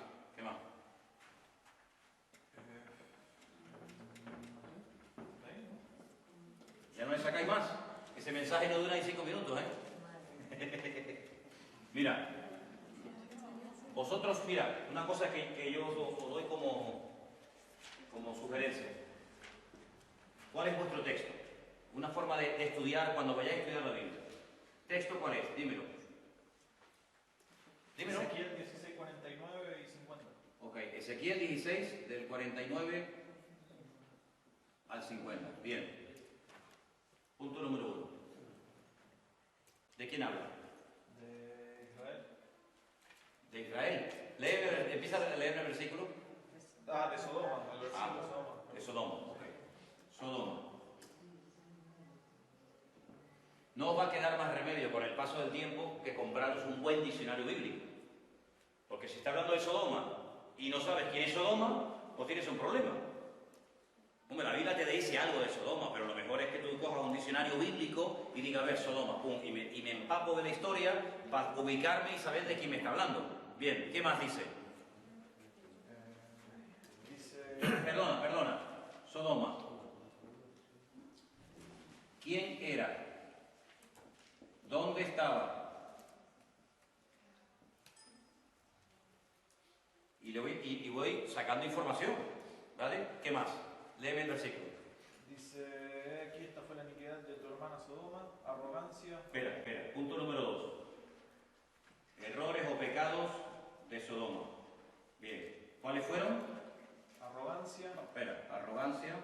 ¿Ya no le sacáis más? Ese mensaje no dura ni 5 minutos, ¿eh? Mira, vosotros, una cosa que yo os doy como sugerencia. ¿Cuál es vuestro texto? Una forma de estudiar cuando vayáis a estudiar la Biblia. ¿Texto cuál es? Dímelo. Ezequiel 16, 49 y 50. Ok, Ezequiel 16, del 49 al 50. Bien. Punto número 1. ¿De quién habla? De Israel. De Israel. Empieza a leer el versículo. De Sodoma, el versículo de Sodoma. De Sodoma, ok. Sodoma. No os va a quedar más remedio con el paso del tiempo que compraros un buen diccionario bíblico. Porque si está hablando de Sodoma y no sabes quién es Sodoma, pues tienes un problema. Hombre, la Biblia te dice algo de Sodoma, pero lo mejor es que tú cojas un diccionario bíblico y digas, a ver, Sodoma, pum, y me empapo de la historia para ubicarme y saber de quién me está hablando. Bien, ¿qué más dice? Perdona. Sodoma. ¿Quién era? ¿Dónde estaba? Y voy sacando información, ¿vale? ¿Qué más? Léeme el versículo. Dice, aquí esta fue la iniquidad de tu hermana Sodoma, arrogancia. Espera. Punto número 2. Errores o pecados de Sodoma. Bien. ¿Cuáles fueron? Arrogancia. Arrogancia.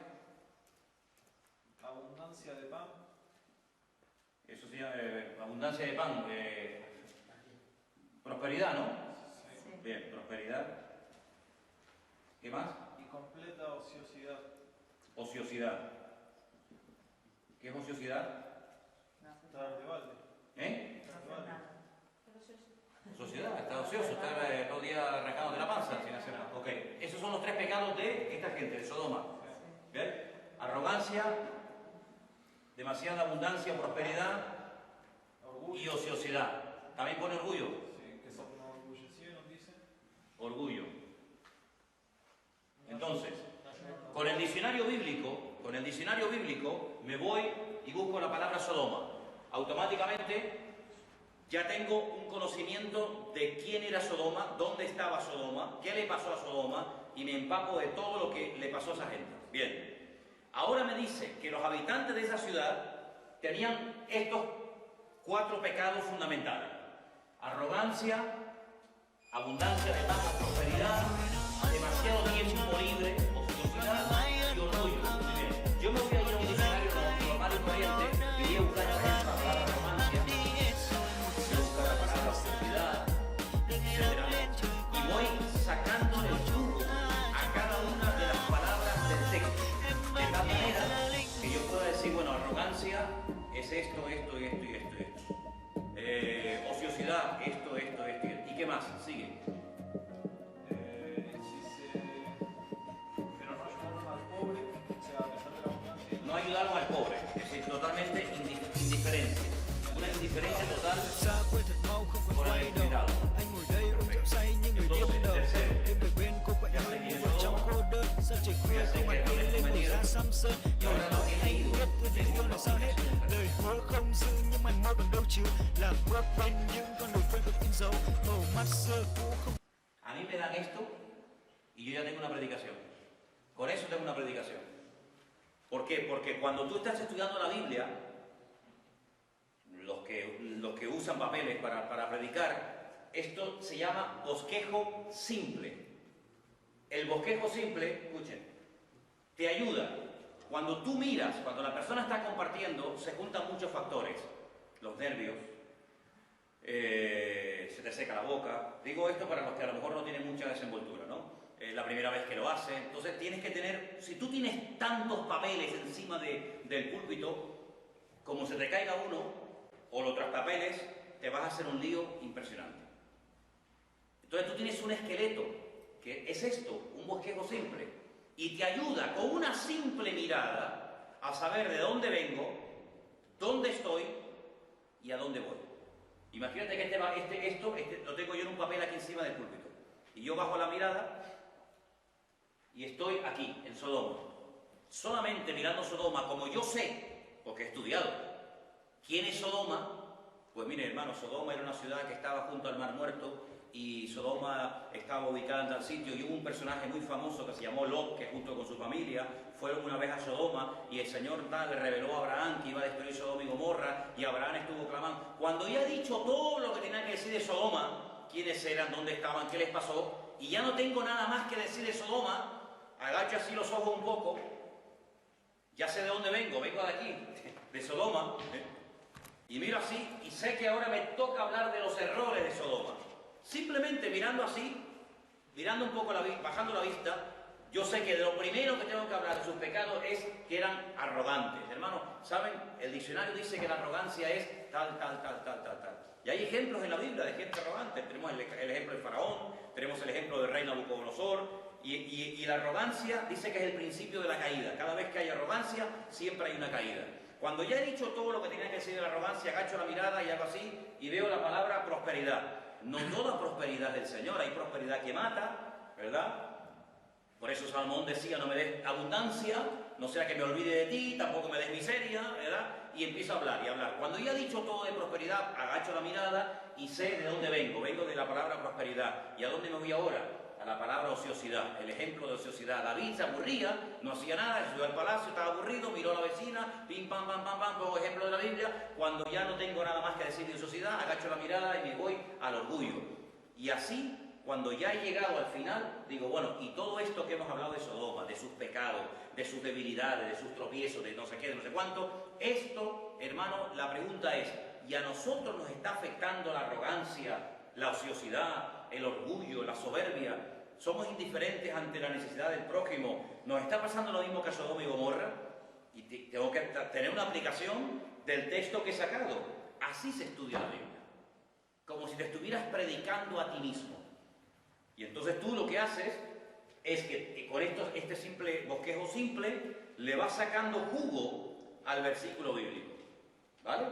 Abundancia de pan. Eso se llama abundancia de pan. Prosperidad, ¿no? Sí. Bien, prosperidad. ¿Qué más? Y completa ociosidad. Ociosidad. ¿Qué es ociosidad? Estar de balde. ¿Eh? Estar de balde. Sociedad, está ocioso, está todo el día arrancado de la panza sin hacer nada. Ok, esos son los tres pecados de esta gente, de Sodoma. ¿Bien? Arrogancia, demasiada abundancia, prosperidad Orgullo. y ociosidad. También pone orgullo. Sí, que se enorgullecieron, dice. Orgullo. Entonces, con el diccionario bíblico me voy y busco la palabra Sodoma. Automáticamente ya tengo un conocimiento de quién era Sodoma, dónde estaba Sodoma, qué le pasó a Sodoma y me empapo de todo lo que le pasó a esa gente. Bien, ahora me dice que los habitantes de esa ciudad tenían estos 4 pecados fundamentales: arrogancia, abundancia de baja prosperidad, demasiado tiempo libre, ociosidad y orgullo. Muy bien, yo me voy a ir a un diccionario normal y corriente y voy a buscar esta gente para hablar de arrogancia, voy a buscar la palabra ociosidad, etc. Y voy sacándole el jugo a cada una de las palabras del texto, de tal manera que yo pueda decir, bueno, arrogancia es esto, esto y esto y esto y esto. Ociosidad, esto. ¿Y qué más? Sigue. Pero no ayudaron al pobre, o sea, a pesar de la abundancia. No ayudaron al pobre, es decir, totalmente indiferencia. Una indiferencia total por el necesitado. Entonces, tercero, ya sé quién es Sodoma, ya sé qué errores cometieron, y ahora lo que he leído, tengo una aplicación. A mí me dan esto y yo ya tengo una predicación. Con eso tengo una predicación. ¿Por qué? Porque cuando tú estás estudiando la Biblia, los que usan papeles para predicar, esto se llama bosquejo simple. El bosquejo simple, escuchen, te ayuda. Cuando tú miras, cuando la persona está compartiendo, se juntan muchos factores. Los nervios, se te seca la boca. Digo esto para los que a lo mejor no tienen mucha desenvoltura, ¿no? La primera vez que lo hacen. Entonces tienes que tener, si tú tienes tantos papeles encima del púlpito, como se te caiga uno, o lo traspapeles, te vas a hacer un lío impresionante. Entonces tú tienes un esqueleto, que es esto, un bosquejo simple, y te ayuda con una simple mirada a saber de dónde vengo, dónde estoy y a dónde voy. Imagínate que esto lo tengo yo en un papel aquí encima del púlpito, y yo bajo la mirada y estoy aquí, en Sodoma. Solamente mirando Sodoma, como yo sé, porque he estudiado, ¿quién es Sodoma? Pues mire, hermano, Sodoma era una ciudad que estaba junto al Mar Muerto y Sodoma estaba ubicada en tal sitio y hubo un personaje muy famoso que se llamó Lot, que junto con su familia fueron una vez a Sodoma y el Señor tal le reveló a Abraham que iba a destruir Sodoma y Gomorra y Abraham estuvo clamando. Cuando ya he dicho todo lo que tenía que decir de Sodoma, quiénes eran, dónde estaban, qué les pasó, y ya no tengo nada más que decir de Sodoma, agacho así los ojos un poco, ya sé de dónde vengo de aquí, de Sodoma, y miro así y sé que ahora me toca hablar de los errores de Sodoma. Simplemente mirando así, mirando un poco, bajando la vista, yo sé que de lo primero que tengo que hablar de sus pecados es que eran arrogantes. Hermanos, ¿saben? El diccionario dice que la arrogancia es tal. Y hay ejemplos en la Biblia de gente arrogante. Tenemos el ejemplo de Faraón, tenemos el ejemplo del rey Nabucodonosor, y la arrogancia dice que es el principio de la caída. Cada vez que hay arrogancia, siempre hay una caída. Cuando ya he dicho todo lo que tenía que decir de la arrogancia, agacho la mirada y hago así, y veo la palabra prosperidad. No toda prosperidad del Señor, hay prosperidad que mata, ¿verdad? Por eso Salomón decía, no me des abundancia, no sea que me olvide de ti, tampoco me des miseria, ¿verdad? Y empiezo a hablar y a hablar. Cuando ya he dicho todo de prosperidad, agacho la mirada y sé de dónde vengo. Vengo de la palabra prosperidad. ¿Y a dónde me voy ahora? A la palabra ociosidad, el ejemplo de ociosidad. David se aburría, no hacía nada, se subió al palacio, estaba aburrido, miró a la vecina, pim, pam, pongo ejemplo de la Biblia. Cuando ya no tengo nada más que decir de ociosidad, agacho la mirada y me voy al orgullo. Y así, cuando ya he llegado al final, digo, bueno, y todo esto que hemos hablado de Sodoma, de sus pecados, de sus debilidades, de sus tropiezos, de no sé qué, de no sé cuánto, esto, hermano, la pregunta es, ¿y a nosotros nos está afectando la arrogancia, la ociosidad, el orgullo, la soberbia? somos indiferentes ante la necesidad del prójimo, nos está pasando lo mismo que a Sodoma y Gomorra, y tengo que tener una aplicación del texto que he sacado. Así se estudia la Biblia, como si te estuvieras predicando a ti mismo. Y entonces tú lo que haces es que con este simple bosquejo simple le vas sacando jugo al versículo bíblico, ¿vale?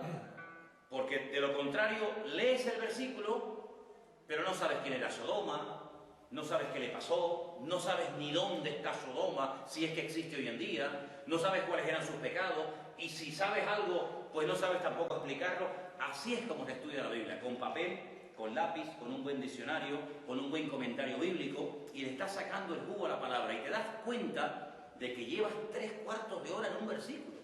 Porque de lo contrario lees el versículo, pero no sabes quién era Sodoma, no sabes qué le pasó, no sabes ni dónde está Sodoma, si es que existe hoy en día, no sabes cuáles eran sus pecados, y si sabes algo, pues no sabes tampoco explicarlo. Así es como se estudia la Biblia, con papel, con lápiz, con un buen diccionario, con un buen comentario bíblico, y le estás sacando el jugo a la palabra, y te das cuenta de que llevas 3/4 de hora en un versículo.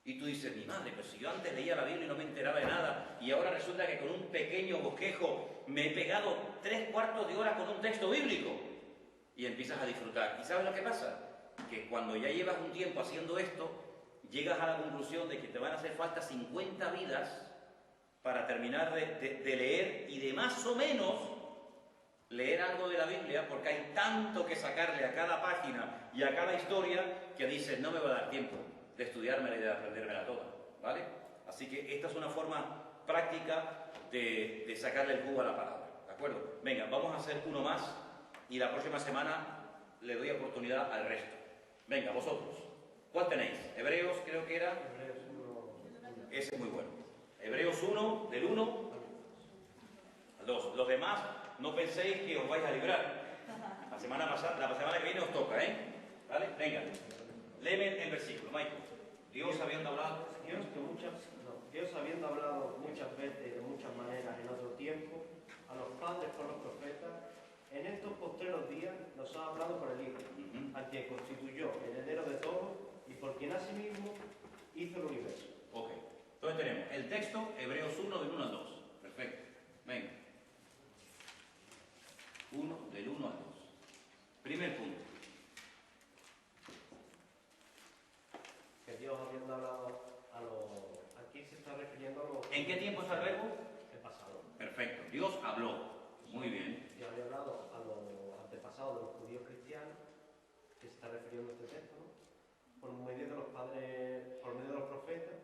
Y tú dices, mi madre, pero si yo antes leía la Biblia y no me enteraba de nada, y ahora resulta que con un pequeño bosquejo me he pegado 3/4 de hora con un texto bíblico. Y empiezas a disfrutar. ¿Y sabes lo que pasa? Que cuando ya llevas un tiempo haciendo esto, llegas a la conclusión de que te van a hacer falta 50 vidas para terminar de leer y de más o menos leer algo de la Biblia, porque hay tanto que sacarle a cada página y a cada historia que dices, no me va a dar tiempo de estudiármela y de aprendérmela toda, ¿vale? Así que esta es una forma práctica de sacarle el jugo a la palabra, ¿de acuerdo? Venga, vamos a hacer uno más y la próxima semana le doy oportunidad al resto. Venga, vosotros, ¿cuál tenéis? Hebreos, creo que era. Hebreos 1. Ese es muy bueno. Hebreos 1, del 1 al 2. Los demás, no penséis que os vais a librar. La semana que viene os toca, ¿eh? ¿Vale? Venga, léeme el versículo, Michael. Dios habiendo hablado. Dios habiendo hablado muchas veces y de muchas maneras en otro tiempo, a los padres por los profetas, en estos postreros días nos ha hablado por el Hijo, al que constituyó heredero de todo y por quien asimismo hizo el universo. Ok. Entonces tenemos el texto, Hebreos 1, del 1 al 2. Perfecto. Venga. 1, del 1 al 2. Primer punto. Que Dios habiendo hablado aquí se está refiriendo a los... ¿En qué tiempo está el verbo? El pasado. Perfecto. Dios habló. Muy bien. Dios había hablado a los antepasados de los judíos cristianos, que se está refiriendo a este texto, ¿no? Por medio de los padres, por medio de los profetas.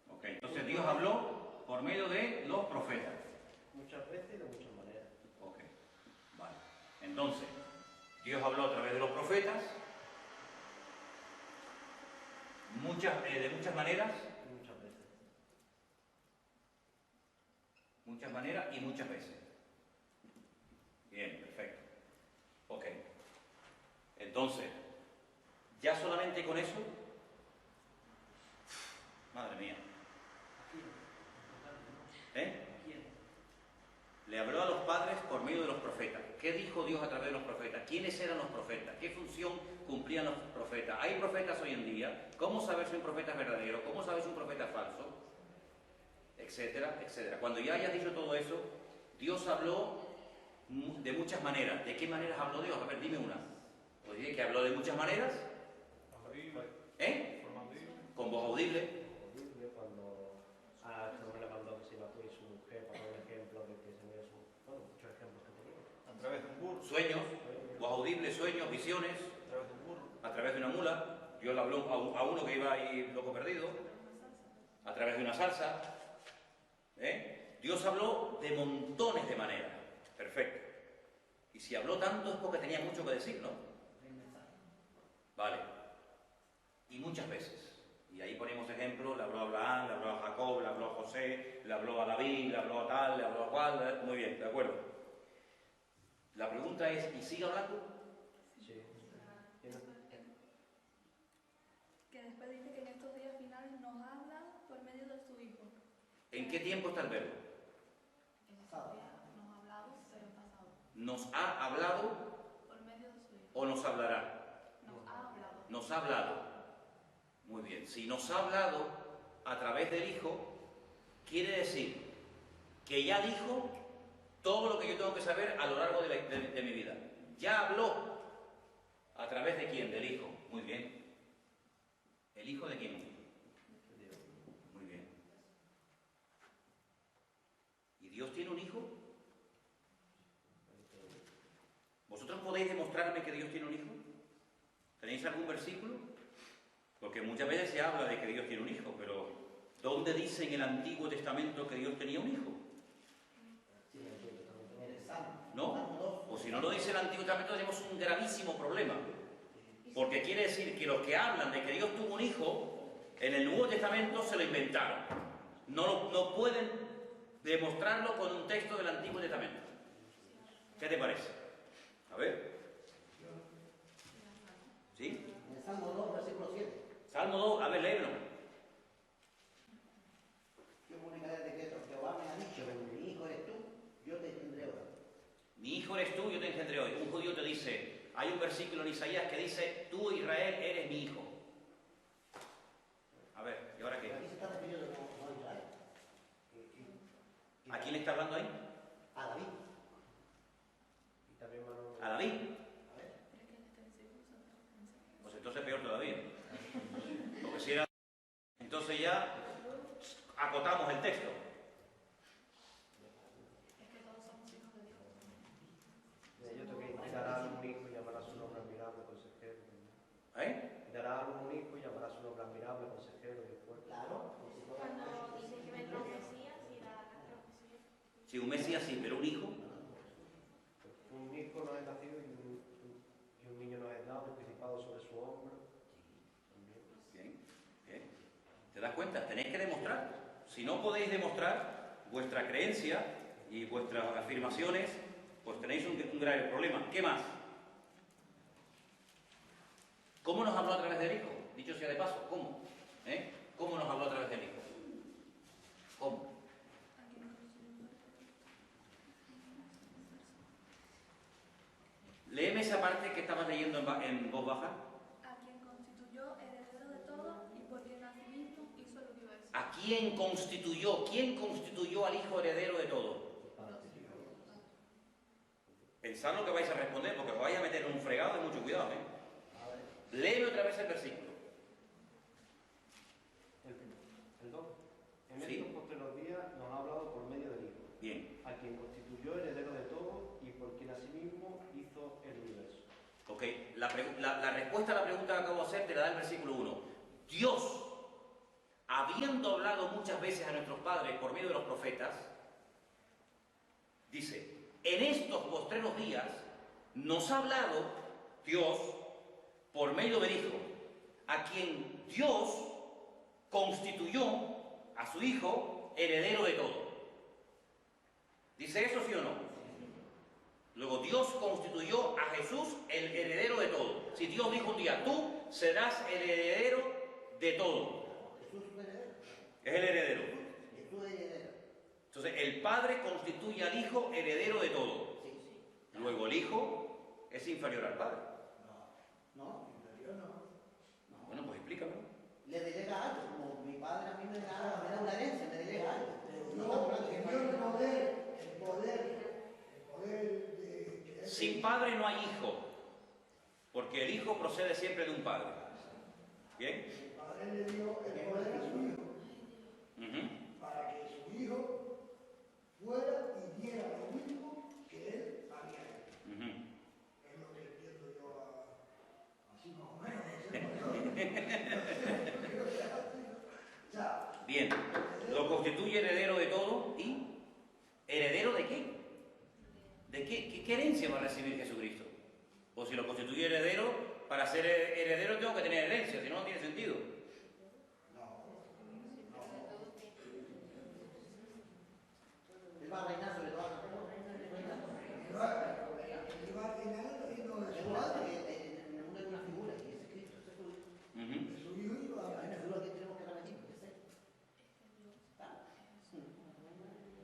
Ok. Entonces Dios habló por medio de los profetas. Muchas veces y de muchas maneras. Ok. Vale. Entonces, Dios habló a través de los profetas. De muchas maneras. Muchas veces. Muchas maneras y muchas veces. Bien, perfecto. Ok. Entonces, ya solamente con eso, madre mía. ¿Eh? Le habló a los padres por medio de los profetas. ¿Qué dijo Dios a través de los profetas? ¿Quiénes eran los profetas? ¿Qué función cumplían los profetas? ¿Hay profetas hoy en día? ¿Cómo saber si un profeta es verdadero? ¿Cómo saber si un profeta es falso? Etcétera, etcétera. Cuando ya hayas dicho todo eso, Dios habló de muchas maneras. ¿De qué maneras habló Dios? A ver, dime una. Pues dije que habló de muchas maneras. ¿Eh? Con voz audible. Cuando a este hombre le mandó que se iba a y su mujer, para un ejemplo de que se vea muchos ejemplos que tenía. A través de un burro. Sueños, voz audible, sueños, visiones. A través de un burro. A través de una mula. Dios le habló a uno que iba ahí loco perdido. A través de una salsa. Dios habló de montones de maneras. Perfecto. Y si habló tanto es porque tenía mucho que decir, ¿no? Vale. Y muchas veces. Y ahí ponemos ejemplos, le habló a Abraham, le habló a Jacob, le habló a José, le habló a David, le habló a tal, le habló a cual. Muy bien, de acuerdo. La pregunta es, ¿y sigue hablando? Sí. Que después dice que en estos días finales nos habla por medio de su Hijo. ¿En qué tiempo está el verbo? En estos días nos ha hablado, pero en pasado. ¿Nos ha hablado Por medio de su Hijo. o nos hablará? Nos ha hablado. Nos ha hablado. Muy bien. Si nos ha hablado a través del Hijo, quiere decir que ya dijo todo lo que yo tengo que saber a lo largo de mi vida. Ya habló. ¿A través de quién? Del Hijo. Muy bien. ¿El Hijo de quién? Muy bien. ¿Y Dios tiene un hijo? Vosotros podéis podéis demostrarme que Dios tiene un hijo? ¿Tenéis algún versículo? Porque muchas veces se habla de que Dios tiene un hijo, pero ¿dónde dice en el Antiguo Testamento que Dios tenía un hijo? ¿No? O si no lo dice el Antiguo Testamento tenemos un gravísimo problema. Porque quiere decir que los que hablan de que Dios tuvo un hijo, en el Nuevo Testamento se lo inventaron. No pueden demostrarlo con un texto del Antiguo Testamento. ¿Qué te parece? A ver. ¿Sí? En el Salmo 2, versículo 7. Salmo 2, a ver, léelo. Yo publicaré el decreto. Jehová me ha dicho, mi hijo eres tú, yo te engendré hoy. Mi hijo eres tú, yo te engendré hoy. Un judío te dice, hay un versículo en Isaías que dice, tú Israel eres mi hijo. A ver, ¿y ahora qué? Aquí se está refiriendo no a Israel. ¿A quién le está hablando ahí? A David. Y también Manuel. ¿A David? A ver. Pues entonces peor todavía. Porque si era... Entonces ya acotamos el texto. Es que todos somos hijos de Dios. Yo tengo que dará a un hijo y llamará su nombre admirable, consejero. ¿Eh? Dará a un hijo y llamará su nombre admirable, consejero y fuerte. Claro. Cuando dice que vendrá un Mesías y da la profecía. Sí, un Mesías sí, pero un hijo. Un hijo no es nacido y un niño no es dado, el principado sobre su hombro. También. Bien, bien. ¿Te das cuenta? Tenéis que demostrar. Si no podéis demostrar vuestra creencia y vuestras afirmaciones, pues tenéis un grave problema. ¿Qué más? ¿Cómo nos habló a través del Hijo? Dicho sea de paso, ¿cómo? ¿Cómo nos habló a través del Hijo? ¿Cómo? Léeme esa parte que estabas leyendo en voz baja. A quien constituyó heredero de todo y por quien asimismo hizo el universo. ¿A quién constituyó? ¿Quién constituyó al Hijo heredero de todo? Pensad lo que vais a responder, porque os vais a meter en un fregado de mucho cuidado, Léeme otra vez el versículo. El 2. En Sí. estos postreros días nos ha hablado por medio del Hijo, Bien, a quien constituyó heredero de todo y por quien asimismo hizo el universo. ok. La respuesta a la pregunta que acabo de hacer te la da el versículo 1. Dios, habiendo hablado muchas veces a nuestros padres por medio de los profetas, dice, en estos postreros días nos ha hablado Dios por medio del Hijo, a quien Dios constituyó a su Hijo heredero de todo. ¿Dice eso sí o no? Luego Dios constituyó a Jesús el heredero de todo. Si Dios dijo un día, tú serás el heredero de todo. Jesús es un heredero. Es el heredero. Jesús es heredero. Entonces el Padre constituye al Hijo heredero de todo. Sí, sí. Luego el Hijo es inferior al Padre. No, inferior no. No. Bueno, pues explícamelo. Le delega algo, como mi padre a mí me da una herencia, me delega algo. No Dios, estamos hablando de que Dios no. el poder de Sin Padre no hay Hijo, porque el Hijo procede siempre de un Padre. ¿Bien? el Padre le dio el poder a su hijo Ujú. para que su hijo fuera y diera lo mismo que él había hecho. Ujú. Es lo que entiendo yo así más o menos. No sé, o sea, Bien, lo constituye heredero de todo y ¿heredero de qué? ¿De qué herencia va a recibir Jesucristo? O si lo constituye heredero, para ser heredero tengo que tener herencia, si no, no tiene sentido. Él va a reinar sobre todas las cosas. él va a reinar en el reino de Es su una, padre, en el mundo hay una figura, y ese es Cristo, ese es su hijo. Ujú. de su hijo y va a Hay una reinar. figura que tenemos que repetir, que es él. ¿Está?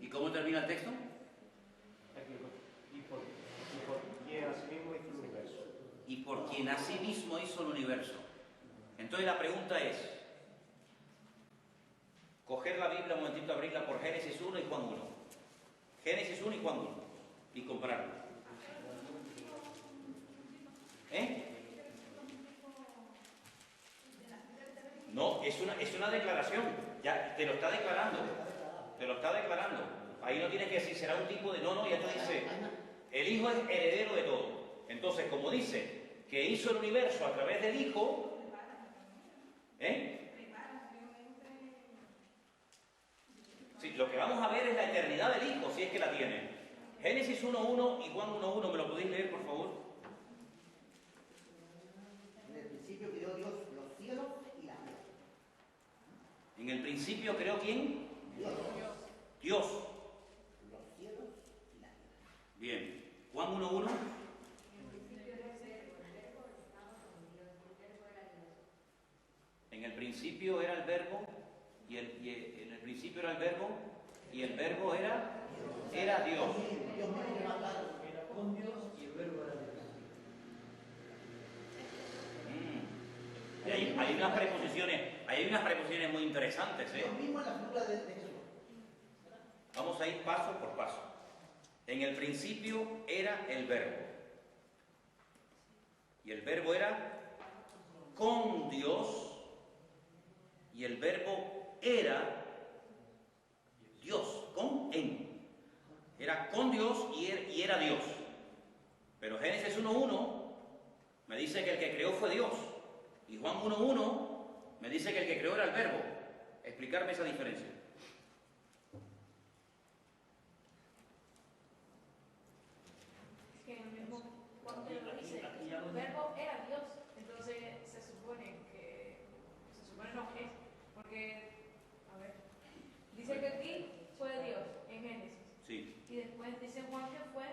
¿Y cómo termina el texto? Aquí, y por quien asimismo hizo el universo. Y por quien a sí mismo hizo el universo. Entonces la pregunta es, coger la Biblia un momentito, abrirla por Génesis 1 y Juan 1. Génesis 1 y Juan 1. Y compararlo. No, es una declaración. Ya te lo está declarando. Te lo está declarando. Ahí no tienes que decir, será un tipo de... No, ya te dice, el Hijo es heredero de todo. Entonces, como dice que hizo el universo a través del Hijo, sí, lo que vamos a ver es la eternidad del Hijo, si es que la tiene. Génesis 1.1 y Juan 1.1, ¿me lo podéis leer, por favor? En el principio creó Dios los cielos y la tierra. En el principio creó ¿quién? Dios. Dios. Los cielos y la tierra. Bien. Juan 1.1. En el principio era el verbo, y en el principio era el verbo, y el verbo era Dios. Dios mismo le manda Era con Dios y el verbo era Dios. Y hay unas preposiciones muy interesantes, Dios mismo en la figura de Jesús. Vamos a ir paso por paso. En el principio era el verbo. Y el verbo era con Dios. Y el verbo era Dios, en. Era con Dios y era Dios. Pero Génesis 1.1 me dice que el que creó fue Dios. Y Juan 1.1 me dice que el que creó era el verbo. Explicarme esa diferencia. Es que el mismo Juan te lo dice, el verbo era Dios, entonces se supone no es, porque, a ver, dice que aquí fue Dios en Génesis, Sí. y después dice Juan que fue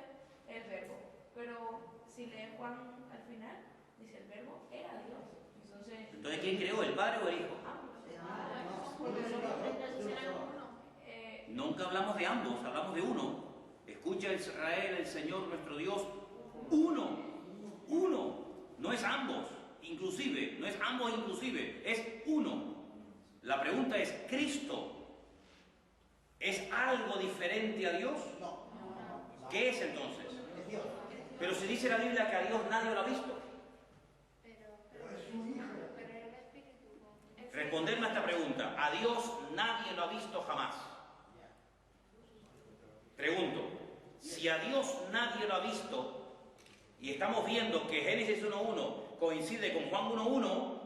el verbo, pero si lee Juan al final, dice el verbo era Dios, Entonces, ¿quién creó, el Padre o el Hijo? Nunca hablamos de ambos, hablamos de uno. Escucha Israel, el Señor nuestro Dios, uno, no es ambos, inclusive, no es ambos inclusive, es uno. La pregunta es, ¿Cristo es algo diferente a Dios? No. ¿Qué es entonces? Es Dios. Pero si dice la Biblia que a Dios nadie lo ha visto. Pero es su hijo. Responderme a esta pregunta, a Dios nadie lo ha visto jamás. Pregunto, si a Dios nadie lo ha visto, y estamos viendo que Génesis 1.1 coincide con Juan 1.1,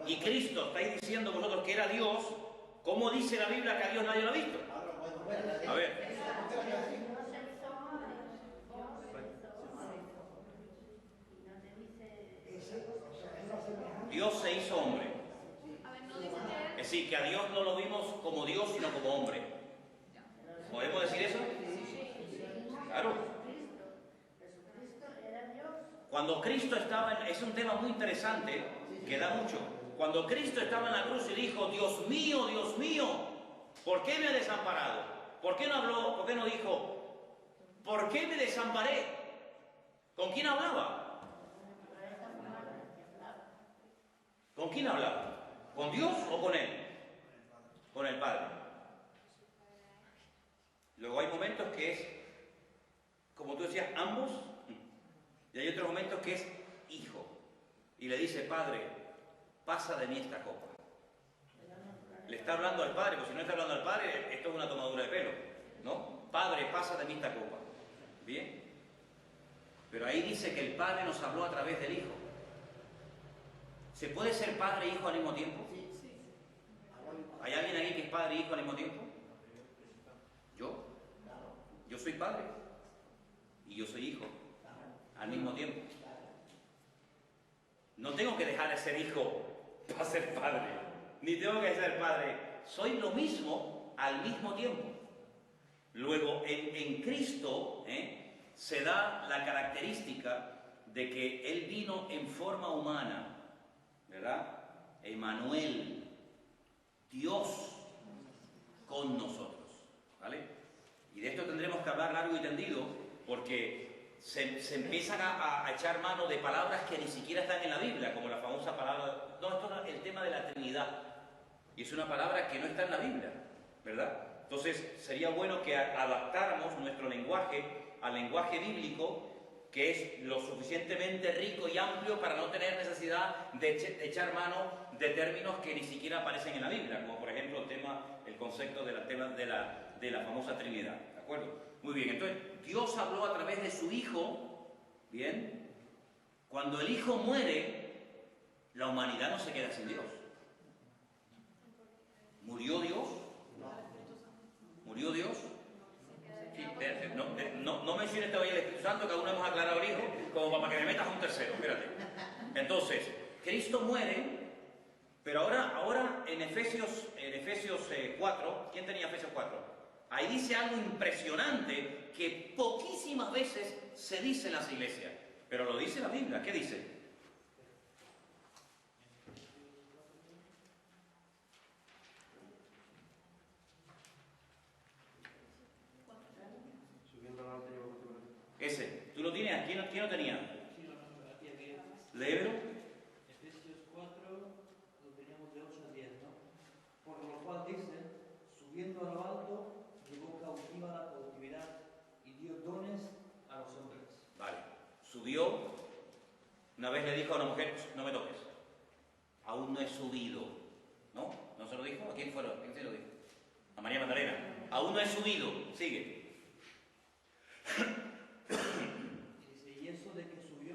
y Cristo estáis diciendo vosotros que era Dios, ¿cómo dice la Biblia que a Dios nadie lo ha visto? A ver. Dios se hizo hombre. Es decir, que a Dios no lo vimos como Dios, sino como hombre. ¿Podemos decir eso? Claro. Cuando Cristo estaba es un tema muy interesante, que da mucho. Cuando Cristo estaba en la cruz y dijo, Dios mío, ¿por qué me ha desamparado? ¿Por qué no habló? ¿Por qué no dijo, ¿por qué me desamparé? ¿Con quién hablaba? ¿Con quién hablaba? ¿Con Dios o con Él? Con el Padre. Luego hay momentos que es, como tú decías, ambos, y hay otros momentos que es hijo. Y le dice, Padre, pasa de mí esta copa. Le está hablando al Padre, porque si no está hablando al Padre, esto es una tomadura de pelo, ¿no? Padre, pasa de mí esta copa. Bien. Pero ahí dice que el Padre nos habló a través del Hijo. ¿Se puede ser padre e hijo al mismo tiempo? ¿Hay alguien ahí que es padre e hijo al mismo tiempo? ¿Yo? Yo soy padre y yo soy hijo al mismo tiempo. No tengo que dejar de ser hijo para ser padre, ni tengo que ser padre. Soy lo mismo al mismo tiempo. Luego, en Cristo se da la característica de que Él vino en forma humana, ¿verdad? Emmanuel, Dios con nosotros, ¿vale? Y de esto tendremos que hablar largo y tendido, porque se empiezan a echar mano de palabras que ni siquiera están en la Biblia, como la famosa palabra, no, esto es el tema de la Trinidad, y es una palabra que no está en la Biblia, ¿verdad? Entonces sería bueno que adaptáramos nuestro lenguaje al lenguaje bíblico, que es lo suficientemente rico y amplio para no tener necesidad de echar mano de términos que ni siquiera aparecen en la Biblia, como por ejemplo el concepto de la famosa Trinidad, ¿de acuerdo? Muy bien, entonces Dios habló a través de su Hijo, Bien. Cuando el Hijo muere, la humanidad no se queda sin Dios. ¿Murió Dios? ¿Murió Dios? Sí, no menciones todavía el Espíritu Santo, que aún no hemos aclarado el Hijo, como para que me metas a un tercero, espérate. Entonces, Cristo muere, pero ahora en Efesios 4, ¿quién tenía Efesios 4? Ahí dice algo impresionante que poquísimas veces se dice en las iglesias, pero lo dice la Biblia. ¿Qué dice? Ese, ¿tú lo tienes? ¿Quién no tenía? Sí, aquí había. Léelo. Efesios 4, lo teníamos de 8 a 10, ¿no? Por lo cual dice, subiendo a lo alto, llevó cautiva la cautividad y dio dones a los hombres. Vale. Subió. Una vez le dijo a una mujer, no me toques. Aún no he subido. ¿No? ¿No se lo dijo? ¿A quién fue? ¿Quién se lo dijo? A María Magdalena. Aún no he subido. Sigue. Y dice, y eso de que subió,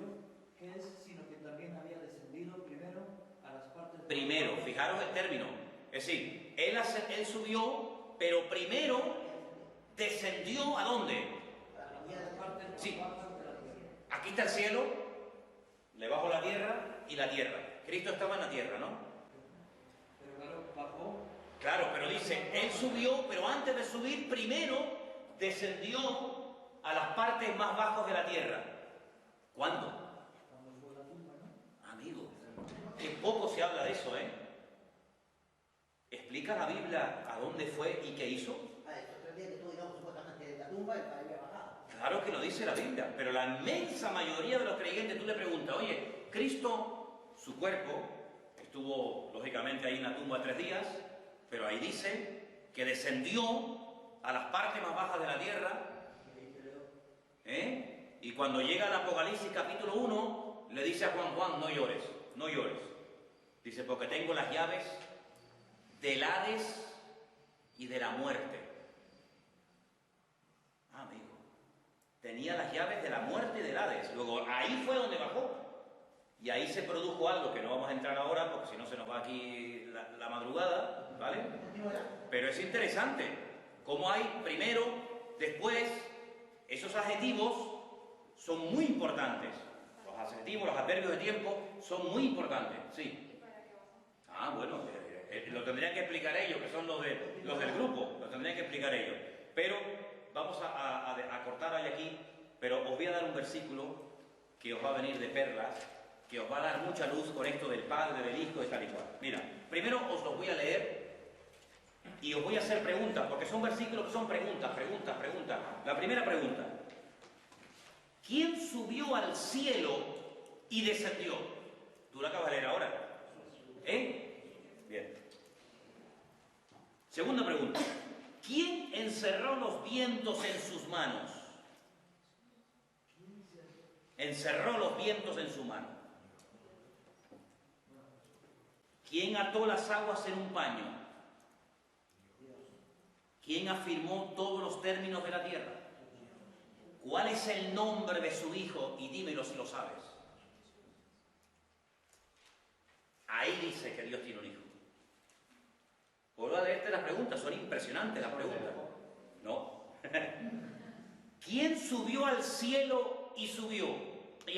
¿qué es? Sino que también había descendido primero a las partes... Primero, fijaros el término. Es decir, él subió, pero primero descendió ¿a dónde? A las partes más Sí. bajas de la tierra. Aquí está el cielo, debajo la tierra y la tierra. Cristo estaba en la tierra, ¿no? Pero claro, bajó. Claro, pero dice, él subió, pero antes de subir, primero descendió a las partes más bajas de la tierra. ¿Cuándo? Cuando fue la tumba, ¿no? Amigo, que poco se habla de eso, ¿eh? ¿Explica la Biblia a dónde fue y qué hizo? Estos 3 días que tú digamos supuestamente en la tumba, el padre había bajado. Claro que lo dice la Biblia, pero la inmensa mayoría de los creyentes, tú le preguntas, oye, Cristo, su cuerpo, estuvo lógicamente ahí en la tumba 3 días, pero ahí dice que descendió a las partes más bajas de la tierra, ¿eh? Y cuando llega al Apocalipsis capítulo 1, le dice a Juan, no llores, no llores. Dice, porque tengo las llaves del Hades y de la muerte. Ah, amigo, tenía las llaves de la muerte y del Hades. Luego, ahí fue donde bajó. Y ahí se produjo algo que no vamos a entrar ahora, porque si no se nos va aquí la madrugada, ¿vale? Pero es interesante cómo hay primero, después, esos adjetivos son muy importantes. Los adjetivos, los adverbios de tiempo son muy importantes, sí. Ah, bueno, lo tendrían que explicar ellos, que son los del grupo, lo tendrían que explicar ellos. Pero vamos a cortar hoy aquí, pero os voy a dar un versículo que os va a venir de perlas, que os va a dar mucha luz con esto del Padre, del Hijo, de tal y cual. Mira, primero os los voy a leer y os voy a hacer preguntas, porque son versículos que son preguntas. La primera pregunta: ¿quién subió al cielo y descendió? Tú la acabas de leer ahora. Bien. Segunda pregunta: ¿quién encerró los vientos en sus manos? Encerró los vientos en su mano. ¿Quién ató las aguas en un paño? ¿Quién afirmó todos los términos de la tierra? ¿Cuál es el nombre de su hijo? Y dímelo si lo sabes. Ahí dice que Dios tiene un hijo. Vuelvo a leerte las preguntas, son impresionantes las preguntas. No. ¿Quién subió al cielo y subió y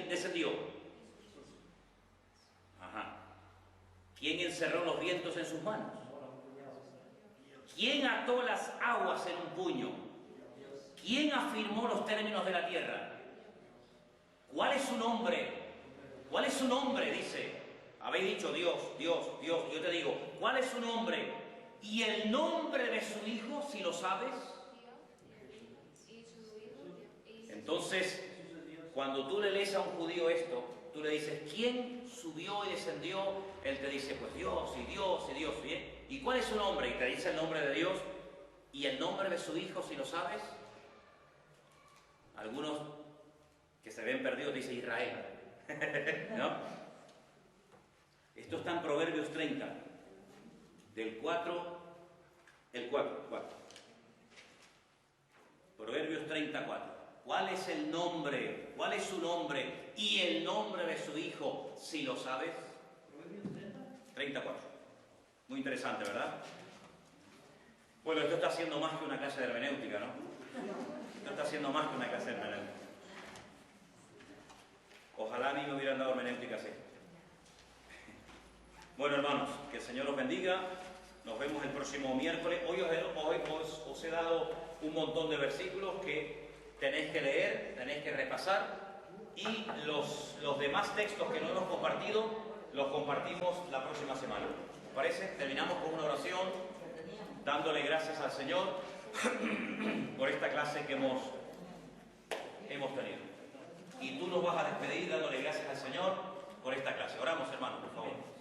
descendió? Ajá. ¿Quién encerró los vientos en sus manos? ¿Quién ató las aguas en un puño? ¿Quién afirmó los términos de la tierra? ¿Cuál es su nombre? ¿Cuál es su nombre? Dice. Habéis dicho Dios. Yo te digo, ¿cuál es su nombre? ¿Y el nombre de su hijo, si lo sabes? Entonces, cuando tú le lees a un judío esto, tú le dices, ¿quién subió y descendió? Él te dice, pues Dios, y Dios, y Dios. ¿Bien? ¿Y cuál es su nombre? Y te dice el nombre de Dios. ¿Y el nombre de su hijo, si lo sabes? Algunos que se ven perdidos dicen Israel. ¿No? Esto está en Proverbios 30, del 4, el 4. Proverbios 34. ¿Cuál es el nombre? ¿Cuál es su nombre? Y el nombre de su hijo, si lo sabes. Proverbios 34. Muy interesante, ¿verdad? Bueno, esto está haciendo más que una clase de hermenéutica, ¿no? Esto está haciendo más que una clase de hermenéutica. Ojalá a mí me hubieran dado hermenéutica así. Bueno, hermanos, que el Señor los bendiga. Nos vemos el próximo miércoles. Hoy os he dado un montón de versículos que tenéis que leer, tenéis que repasar. Y los demás textos que no hemos compartido, los compartimos la próxima semana. ¿Os parece? Terminamos con una oración, dándole gracias al Señor por esta clase que hemos tenido. Y tú nos vas a despedir dándole gracias al Señor por esta clase. Oramos, hermanos, por favor.